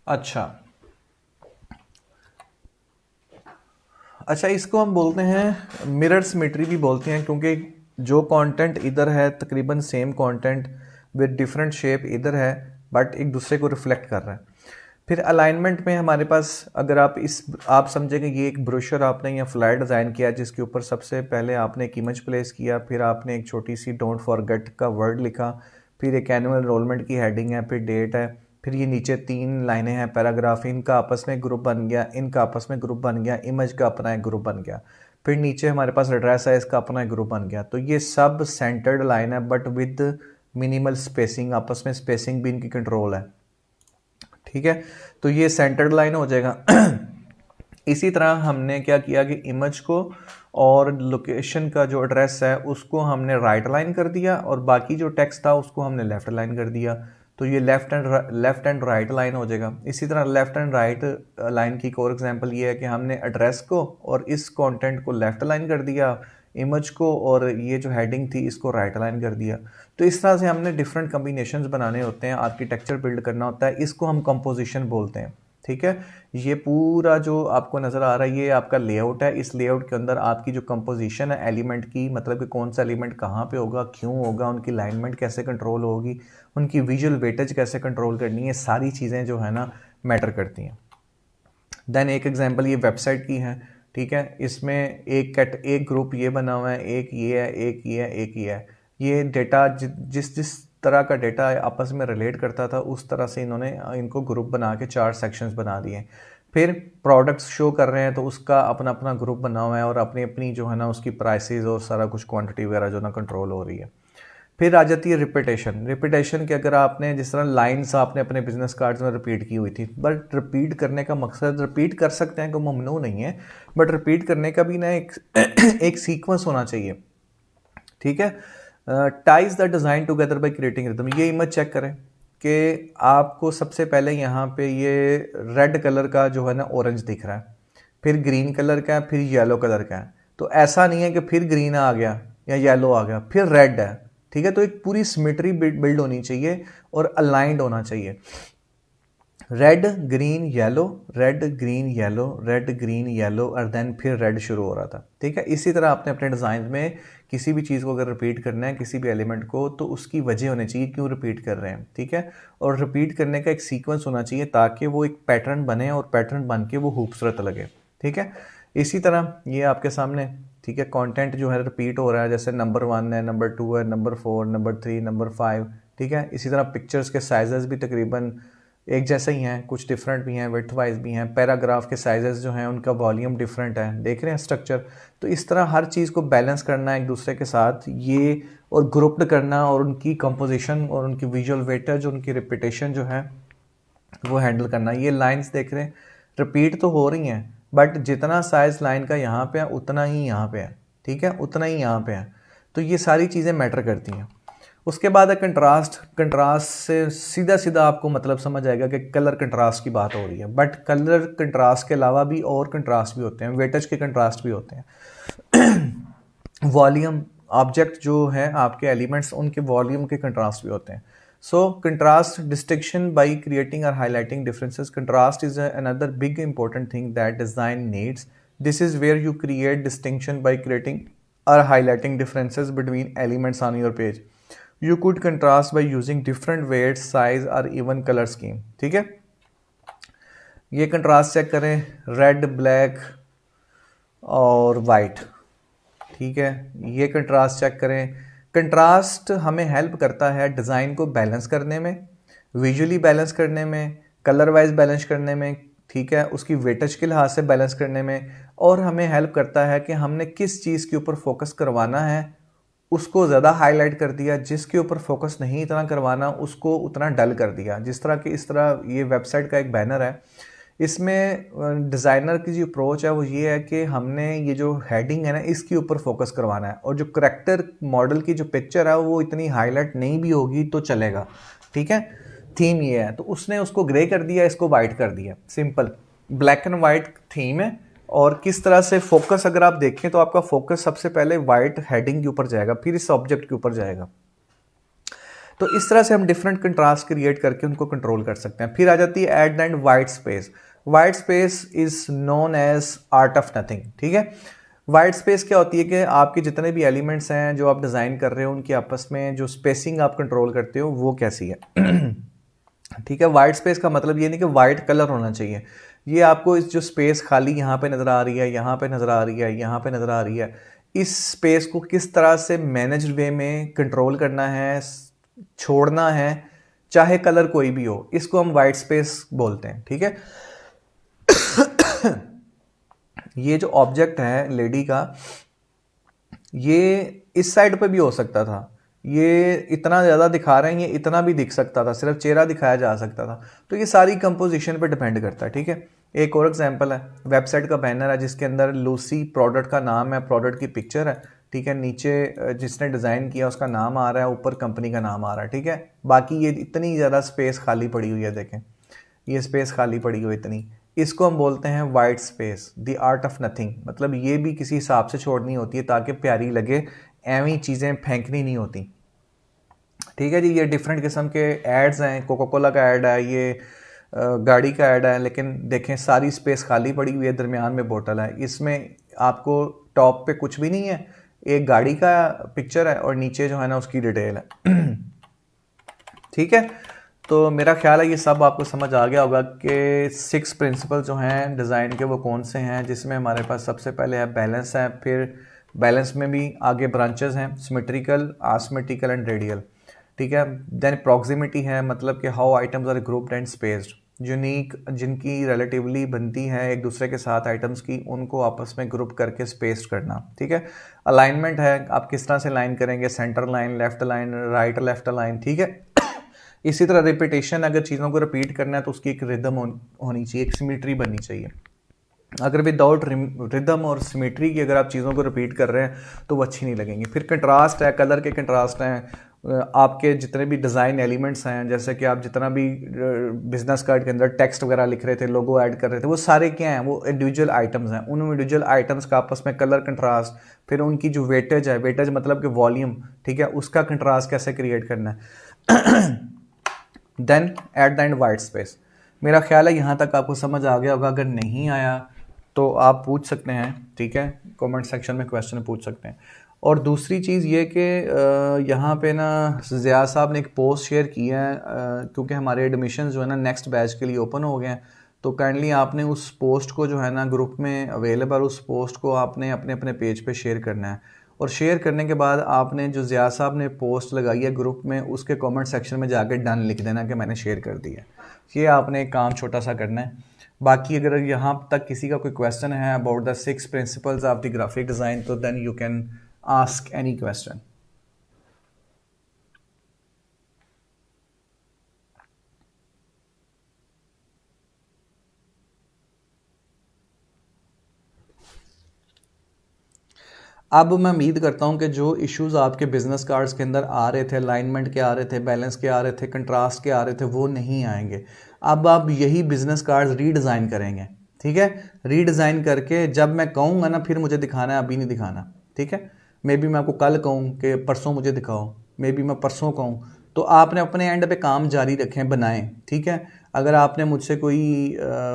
अच्छा, इसको हम बोलते हैं मिरर सिमेट्री भी बोलते हैं, क्योंकि जो कंटेंट इधर है तकरीबन same content with different shape इधर है, बट एक दूसरे को रिफ्लेक्ट कर रहा है। फिर अलाइनमेंट में हमारे पास, अगर आप समझेंगे ये एक ब्रोशर आपने या फ्लायर डिज़ाइन किया, जिसके ऊपर सबसे पहले आपने एक इमेज प्लेस किया, फिर आपने एक छोटी सी डोंट फॉरगेट का वर्ड लिखा, फिर एक एनुअल एनरोलमेंट की हेडिंग है, फिर डेट है, फिर ये नीचे 3 लाइनें हैं पैराग्राफ, इनका आपस में ग्रुप बन गया, इनका आपस में ग्रुप बन गया, इमेज का अपना एक ग्रुप बन गया, फिर नीचे हमारे पास एड्रेस है, इसका अपना एक ग्रुप बन गया। तो ये सब सेंटर्ड लाइन है बट विद मिनिमल स्पेसिंग, आपस में स्पेसिंग भी इनकी कंट्रोल है। ठीक है, तो ये सेंटर्ड लाइन हो जाएगा। इसी तरह हमने क्या किया कि इमेज को और लोकेशन का जो एड्रेस है उसको हमने राइट लाइन कर दिया, और बाकी जो टेक्स्ट था उसको हमने लेफ्ट लाइन कर दिया। तो ये लेफ़्ट एंड राइट लाइन हो जाएगा। इसी तरह लेफ़्ट एंड राइट लाइन की एक और एग्जांपल ये है कि हमने एड्रेस को और इस कंटेंट को लेफ़्ट लाइन कर दिया, इमेज को और ये जो हेडिंग थी इसको राइट लाइन कर दिया। तो इस तरह से हमने डिफरेंट कम्बिनेशंस बनाने होते हैं, आर्किटेक्चर बिल्ड करना होता है, इसको हम कंपोजिशन बोलते हैं। ठीक है, ये पूरा जो आपको नज़र आ रहा है ये आपका लेआउट है। इस लेआउट के अंदर आपकी जो कंपोजिशन है एलिमेंट की, मतलब कि कौन सा एलिमेंट कहाँ पे होगा, क्यों होगा, उनकी अलाइनमेंट कैसे कंट्रोल होगी, उनकी विजुअल वेटेज कैसे कंट्रोल करनी है, सारी चीज़ें जो है ना मैटर करती हैं। देन एक एग्जांपल ये वेबसाइट की है। ठीक है, इसमें एक ग्रुप ये बना हुआ है, एक ये है, एक ये है, एक ये है। ये डेटा जिस जिस तरह का डेटा आपस में रिलेट करता था उस तरह से इन्होंने इनको ग्रुप बना के 4 सेक्शंस बना दिए। फिर प्रोडक्ट्स शो कर रहे हैं तो उसका अपना अपना ग्रुप बना हुआ है और अपनी अपनी जो है ना उसकी प्राइसेस और सारा कुछ क्वांटिटी वगैरह जो ना कंट्रोल हो रही है। फिर आ जाती है रिपीटेशन के अगर आपने जिस तरह लाइंस आपने अपने बिजनेस कार्ड्स में रिपीट की हुई थी, बट रिपीट करने का मकसद, रिपीट कर सकते हैं कोई ममनू नहीं है, बट रिपीट करने का भी ना एक सीक्वेंस होना चाहिए। ठीक है, ties the design together by creating rhythm. ये इमेज चेक करें कि आपको सबसे पहले यहाँ पे ये रेड कलर का जो है ना ऑरेंज दिख रहा है, फिर ग्रीन कलर का है, फिर येलो कलर का है। तो ऐसा नहीं है कि फिर ग्रीन आ गया या येलो आ गया फिर रेड है। ठीक है, तो एक पूरी सिमेट्री बिल्ड होनी चाहिए और अलाइंड होना चाहिए। Red green yellow, red green yellow, red green yellow और देन फिर रेड शुरू हो रहा था। ठीक है, इसी तरह आपने अपने डिज़ाइन में किसी भी चीज़ को अगर रिपीट करना है, किसी भी एलिमेंट को, तो उसकी वजह होनी चाहिए क्यों रिपीट कर रहे हैं। ठीक है, और रिपीट करने का एक सीक्वेंस होना चाहिए ताकि वो एक पैटर्न बने और पैटर्न बन के वो खूबसूरत लगे। ठीक है, इसी तरह ये आपके सामने, ठीक है, कंटेंट जो है रिपीट हो रहा है, जैसे नंबर 1 है, नंबर 2 है, नंबर 4, नंबर 3, नंबर 5। ठीक है, इसी तरह पिक्चर्स के साइजेस भी तकरीबन एक जैसे ही हैं, कुछ डिफरेंट भी हैं, विड्थ वाइज भी हैं। पैराग्राफ के साइजेस जो हैं उनका वॉल्यूम डिफरेंट है, देख रहे हैं स्ट्रक्चर। तो इस तरह हर चीज़ को बैलेंस करना एक दूसरे के साथ, ये और ग्रुप्ड करना और उनकी कंपोजिशन और उनकी विजुअल वेटेज, उनकी रिपीटेशन जो है वो हैंडल करना। ये लाइंस देख रहे हैं रिपीट तो हो रही हैं, बट जितना साइज लाइन का यहाँ पे है उतना ही यहाँ पे है। ठीक है, उतना ही यहाँ पे है। तो ये सारी चीज़ें मैटर करती हैं। उसके बाद है कंट्रास्ट से सीधा सीधा आपको मतलब समझ आएगा कि कलर कंट्रास्ट की बात हो रही है, बट कलर कंट्रास्ट के अलावा भी और कंट्रास्ट भी होते हैं, वेटेज के कंट्रास्ट भी होते हैं। वॉल्यूम, ऑब्जेक्ट जो है आपके एलिमेंट्स, उनके वॉल्यूम के कंट्रास्ट भी होते हैं। So contrast distinction by creating or highlighting differences. Contrast is another big important thing that design needs. This is where you create distinction by creating or highlighting differences between elements on your page. You could contrast by using different weights, size or even color scheme. ठीक है, ये contrast check करें, red, black और white. ठीक है, ये contrast check करें। Contrast हमें हेल्प करता है डिज़ाइन को बैलेंस करने में, विजुअली बैलेंस करने में, कलर वाइज बैलेंस करने में। ठीक है, उसकी वेटेज के लिहाज से बैलेंस करने में, और हमें हेल्प करता है कि हमने किस चीज़ के ऊपर फोकस करवाना है उसको ज़्यादा हाईलाइट कर दिया, जिसके ऊपर फोकस नहीं इतना करवाना उसको उतना डल कर दिया। जिस तरह कि इस तरह ये वेबसाइट का एक बैनर है, इसमें डिज़ाइनर की जो अप्रोच है वो ये है कि हमने ये जो हेडिंग है ना इसके ऊपर फोकस करवाना है, और जो करैक्टर मॉडल की जो पिक्चर है वो इतनी हाईलाइट नहीं भी होगी तो चलेगा। ठीक है, थीम ये है तो उसने उसको ग्रे कर दिया, इसको वाइट कर दिया। Simple black and white theme है। और किस तरह से फोकस अगर आप देखें तो आपका फोकस सबसे पहले वाइट हेडिंग के ऊपर जाएगा, फिर इस ऑब्जेक्ट के ऊपर जाएगा। तो इस तरह से हम डिफरेंट कंट्रास्ट क्रिएट करके उनको कंट्रोल कर सकते हैं। फिर आ जाती है add and white space. White space is known as art of nothing. ठीक है, वाइट स्पेस क्या होती है कि आपके जितने भी एलिमेंट्स हैं जो आप डिज़ाइन कर रहे हो उनकी आपस में जो स्पेसिंग आप कंट्रोल करते हो वो कैसी है। ठीक है, वाइट स्पेस का मतलब ये नहीं कि वाइट कलर होना चाहिए, ये आपको इस जो स्पेस खाली यहाँ पे नज़र आ रही है, यहाँ पे नज़र आ रही है, यहाँ पे नज़र आ रही है, इस स्पेस को किस तरह से मैनेज्ड वे में कंट्रोल करना है, छोड़ना है, चाहे कलर कोई भी हो, इसको हम वाइट स्पेस बोलते हैं। ठीक है, ये जो ऑब्जेक्ट है लेडी का, ये इस साइड पे भी हो सकता था, ये इतना ज़्यादा दिखा रहे हैं, ये इतना भी दिख सकता था, सिर्फ चेहरा दिखाया जा सकता था। तो ये सारी कंपोजिशन पे डिपेंड करता है। ठीक है, एक और एग्जांपल है, वेबसाइट का बैनर है जिसके अंदर लूसी प्रोडक्ट का नाम है, प्रोडक्ट की पिक्चर है। ठीक है, नीचे जिसने डिज़ाइन किया उसका नाम आ रहा है, ऊपर कंपनी का नाम आ रहा है, ठीक है। बाकी ये इतनी ज़्यादा स्पेस खाली पड़ी हुई है, देखें ये स्पेस खाली पड़ी हुई इतनी, इसको हम बोलते हैं white space, the art of nothing. मतलब ये भी किसी हिसाब से छोड़नी होती है ताकि प्यारी लगे, एवं चीज़ें फेंकनी नहीं होती, ठीक है जी। ये डिफरेंट किस्म के एड्स हैं, कोका कोला का ऐड है, ये गाड़ी का ऐड है, लेकिन देखें सारी स्पेस खाली पड़ी हुई है, दरमियान में बोतल है, इसमें आपको टॉप पे कुछ भी नहीं है, एक गाड़ी का पिक्चर है और नीचे जो है ना उसकी डिटेल है ठीक है। तो मेरा ख्याल है ये सब आपको समझ आ गया होगा कि 6 प्रिंसिपल जो हैं डिज़ाइन के वो कौन से हैं, जिसमें हमारे पास सबसे पहले है बैलेंस है, फिर बैलेंस में भी आगे ब्रांचेस हैं, सिमेट्रिकल, आसिमेट्रिकल एंड रेडियल, ठीक है। देन प्रॉक्सिमिटी है, मतलब कि how items are grouped and spaced, unique जिनकी रिलेटिवली बनती है एक दूसरे के साथ आइटम्स की, उनको आपस में ग्रुप करके स्पेस्ड करना, ठीक है। अलाइनमेंट है, आप किस तरह से लाइन करेंगे, centre line, left line, right left line, ठीक है। इसी तरह रिपीटेशन, अगर चीज़ों को रिपीट करना है तो उसकी एक रिदम होनी चाहिए, एक सिमेट्री बननी चाहिए। अगर विदाउट रिदम और सिमेट्री की अगर आप चीज़ों को रिपीट कर रहे हैं तो वो अच्छी नहीं लगेंगी। फिर कंट्रास्ट है, कलर के कंट्रास्ट हैं, आपके जितने भी डिज़ाइन एलिमेंट्स हैं, जैसे कि आप जितना भी बिजनेस कार्ड के अंदर टेक्स्ट वगैरह लिख रहे थे, लोगो ऐड कर रहे थे, वो सारे क्या हैं, वो इंडिविजुअल आइटम्स हैं। उन इंडिविजुअल आइटम्स का आपस में कलर कंट्रास्ट, फिर उनकी जो वेटेज है, वेटेज मतलब कि वॉल्यूम, ठीक है, उसका कंट्रास्ट कैसे क्रिएट करना है then at the end white space. मेरा ख्याल है यहाँ तक आपको समझ आ गया होगा। अगर नहीं आया तो आप पूछ सकते हैं, ठीक है, कमेंट सेक्शन में क्वेश्चन पूछ सकते हैं। और दूसरी चीज़ ये कि यहाँ पे ना ज़िया साहब ने एक पोस्ट शेयर किया है, क्योंकि हमारे एडमिशन जो है ना नेक्स्ट बैच के लिए ओपन हो गए हैं, तो काइंडली आपने उस पोस्ट को जो है ना ग्रुप में अवेलेबल, उस पोस्ट को आपने अपने अपने पेज पे शेयर करना है। और शेयर करने के बाद आपने जो ज़िया साहब ने पोस्ट लगाई है ग्रुप में, उसके कमेंट सेक्शन में जाकर डन लिख देना कि मैंने शेयर कर दिया। ये आपने एक काम छोटा सा करना है। बाकी अगर यहाँ तक किसी का कोई क्वेश्चन है about the 6 principles of the graphic design, तो then you can ask any question. अब मैं उम्मीद करता हूँ कि जो इश्यूज़ आपके बिजनेस कार्ड्स के अंदर आ रहे थे, अलाइनमेंट के आ रहे थे, बैलेंस के आ रहे थे, कंट्रास्ट के आ रहे थे, वो नहीं आएंगे। अब आप यही बिजनेस कार्ड्स रीडिज़ाइन करेंगे, ठीक है। रीडिज़ाइन करके जब मैं कहूँगा ना फिर मुझे दिखाना है, अभी नहीं दिखाना, ठीक है। मे बी मैं आपको कल कहूँ कि परसों मुझे दिखाओ, मे बी मैं परसों कहूँ, तो आपने अपने एंड पे काम जारी रखें, बनाएं, ठीक है। अगर आपने मुझसे कोई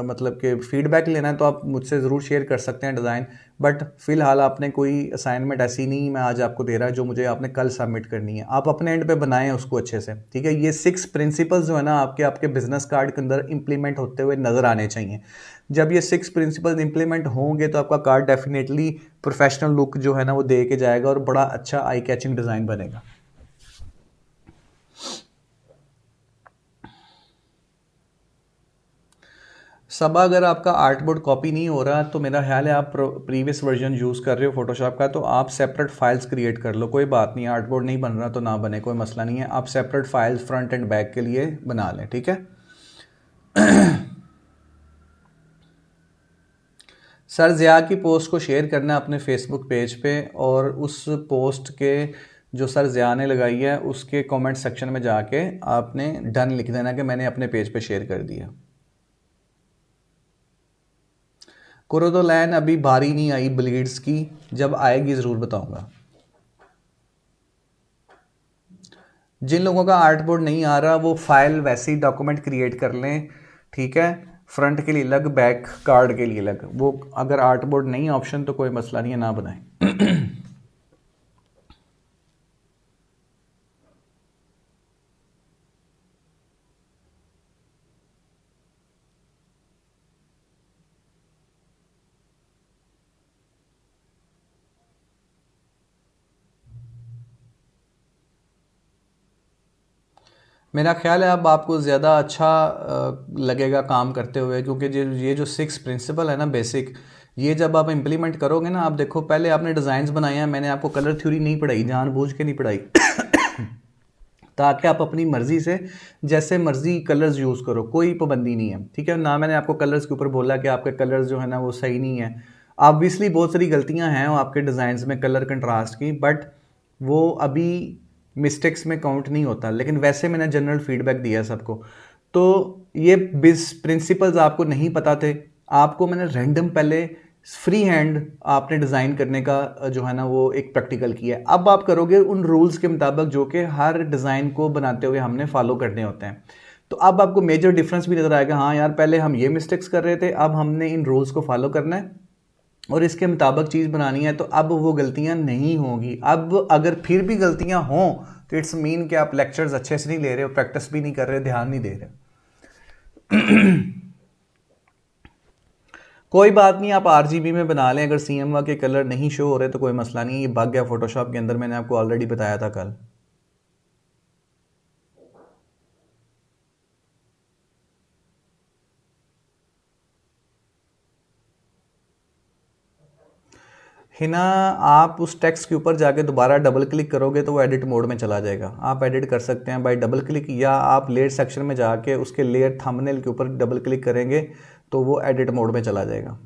मतलब कि फ़ीडबैक लेना है तो आप मुझसे ज़रूर शेयर कर सकते हैं डिज़ाइन, बट फ़िलहाल आपने कोई असाइनमेंट ऐसी नहीं मैं आज आपको दे रहा जो मुझे आपने कल सबमिट करनी है। आप अपने एंड पे बनाएं उसको अच्छे से, ठीक है। ये 6 प्रिंसिपल्स जो है ना आपके आपके बिजनेस कार्ड के अंदर इंप्लीमेंट होते हुए नज़र आने चाहिए। जब ये 6 प्रिंसिपल्स इंप्लीमेंट होंगे तो आपका कार्ड डेफिनेटली प्रोफेशनल लुक जो है ना वो दे के जाएगा और बड़ा अच्छा आई कैचिंग डिज़ाइन बनेगा। सबा, अगर आपका आर्ट बोर्ड कॉपी नहीं हो रहा तो मेरा ख्याल है आप प्रीवियस वर्जन यूज़ कर रहे हो फोटोशॉप का, तो आप सेपरेट फाइल्स क्रिएट कर लो, कोई बात नहीं। आर्ट बोर्ड नहीं बन रहा तो ना बने, कोई मसला नहीं है। आप separate files front end back के लिए बना लें, ठीक है। सर ज़िया की पोस्ट को शेयर करना है अपने फेसबुक पेज पे, और उस पोस्ट के जो सर ज़िया ने लगाई है उसके कमेंट सेक्शन में जाके आपने डन लिख देना कि मैंने अपने पेज पे शेयर कर दिया। कुरोदोलैन अभी बारी नहीं आई ब्लीड्स की, जब आएगी ज़रूर बताऊंगा। जिन लोगों का आर्ट बोर्ड नहीं आ रहा वो फाइल वैसे ही डॉक्यूमेंट क्रिएट कर लें, ठीक है। फ्रंट के लिए अलग, बैक कार्ड के लिए अलग। वो अगर आर्ट बोर्ड नहीं ऑप्शन तो कोई मसला नहीं है, ना बनाएं। मेरा ख्याल है अब आपको ज़्यादा अच्छा लगेगा काम करते हुए, क्योंकि ये जो 6 प्रिंसिपल है ना बेसिक, ये जब आप इम्प्लीमेंट करोगे ना, आप देखो पहले आपने डिज़ाइंस बनाए हैं, मैंने आपको कलर थ्योरी नहीं पढ़ाई, जानबूझ के नहीं पढ़ाई ताकि आप अपनी मर्ज़ी से जैसे मर्ज़ी कलर्स यूज़ करो, कोई पाबंदी नहीं है, ठीक है ना। मैंने आपको कलर्स के ऊपर बोला कि आपके कलर्स जो है ना वो सही नहीं है, ऑब्वियसली बहुत सारी गलतियां हैं आपके डिज़ाइंस में कलर कंट्रास्ट की, बट वो अभी मिस्टेक्स में काउंट नहीं होता, लेकिन वैसे मैंने जनरल फीडबैक दिया सबको। तो ये बिस प्रिंसिपल्स आपको नहीं पता थे, आपको मैंने रैंडम पहले फ्री हैंड आपने डिज़ाइन करने का जो है ना वो एक प्रैक्टिकल किया है। अब आप करोगे उन रूल्स के मुताबिक जो कि हर डिज़ाइन को बनाते हुए हमने फॉलो करने होते हैं। तो अब आपको मेजर डिफरेंस भी नज़र आएगा, हाँ यार पहले हम ये मिस्टेक्स कर रहे थे, अब हमने इन रूल्स को फॉलो करना है और इसके मुताबिक चीज़ बनानी है, तो अब वो गलतियां नहीं होंगी। अब अगर फिर भी गलतियां हों तो इट्स मीन कि आप लेक्चर्स अच्छे से नहीं ले रहे हो, प्रैक्टिस भी नहीं कर रहे, ध्यान नहीं दे रहे। कोई बात नहीं, आप आरजीबी में बना लें, अगर सीएमवा के कलर नहीं शो हो रहे तो कोई मसला नहीं, ये बग गया फोटोशॉप के अंदर, मैंने आपको ऑलरेडी बताया था कल। हिना, आप उस टेक्स्ट के ऊपर जाके दोबारा डबल क्लिक करोगे तो वो एडिट मोड में चला जाएगा। आप एडिट कर सकते हैं बाय डबल क्लिक, या आप लेयर सेक्शन में जाके उसके लेयर थंबनेल के ऊपर डबल क्लिक करेंगे तो वो एडिट मोड में चला जाएगा।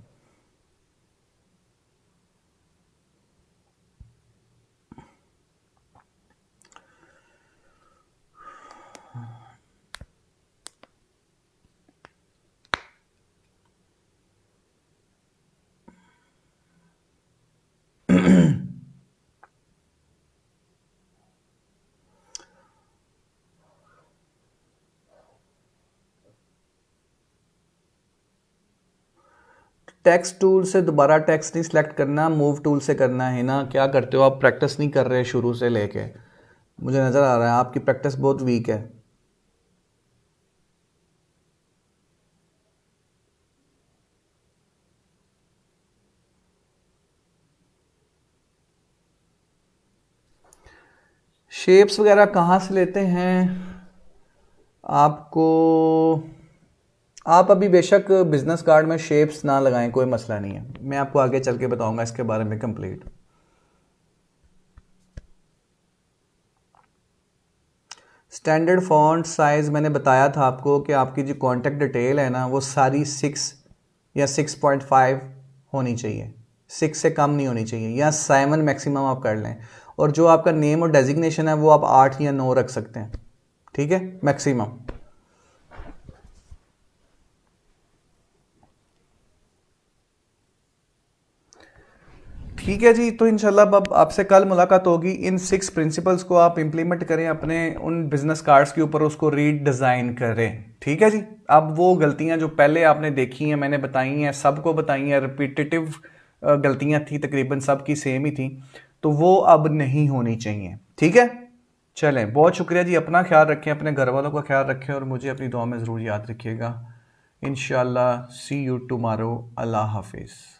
टेक्स्ट टूल से दोबारा टेक्स्ट नहीं सिलेक्ट करना, मूव टूल से करना है ना। क्या करते हो आप, प्रैक्टिस नहीं कर रहे शुरू से लेके, मुझे नज़र आ रहा है आपकी प्रैक्टिस बहुत वीक है। शेप्स वगैरह कहाँ से लेते हैं आपको, आप अभी बेशक बिजनेस कार्ड में शेप्स ना लगाएं, कोई मसला नहीं है, मैं आपको आगे चल के बताऊंगा इसके बारे में कंप्लीट। स्टैंडर्ड फॉन्ट साइज़ मैंने बताया था आपको कि आपकी जो कॉन्टैक्ट डिटेल है ना वो सारी 6 या 6.5 होनी चाहिए, 6 से कम नहीं होनी चाहिए, या 7 मैक्सिमम आप कर लें। और जो आपका नेम और डेजिग्नेशन है वो आप 8 या 9 रख सकते हैं, ठीक है, मैक्सिमम। ठीक है जी, तो इंशाल्लाह अब आपसे कल मुलाकात होगी। इन 6 प्रिंसिपल्स को आप इंप्लीमेंट करें अपने उन बिजनेस कार्ड्स के ऊपर, उसको रीडिज़ाइन करें, ठीक है जी। अब वो गलतियां जो पहले आपने देखी हैं, मैंने बताई हैं, सबको बताई हैं, रिपीटेटिव गलतियां थी, तकरीबन सबकी सेम ही थी, तो वो अब नहीं होनी चाहिए, ठीक है। चलें, बहुत शुक्रिया जी, अपना ख्याल रखें, अपने घर वालों का ख्याल रखें और मुझे अपनी दुआ में ज़रूर याद रखिएगा। इंशाल्लाह सी यू टुमारो। अल्लाह हाफिज़।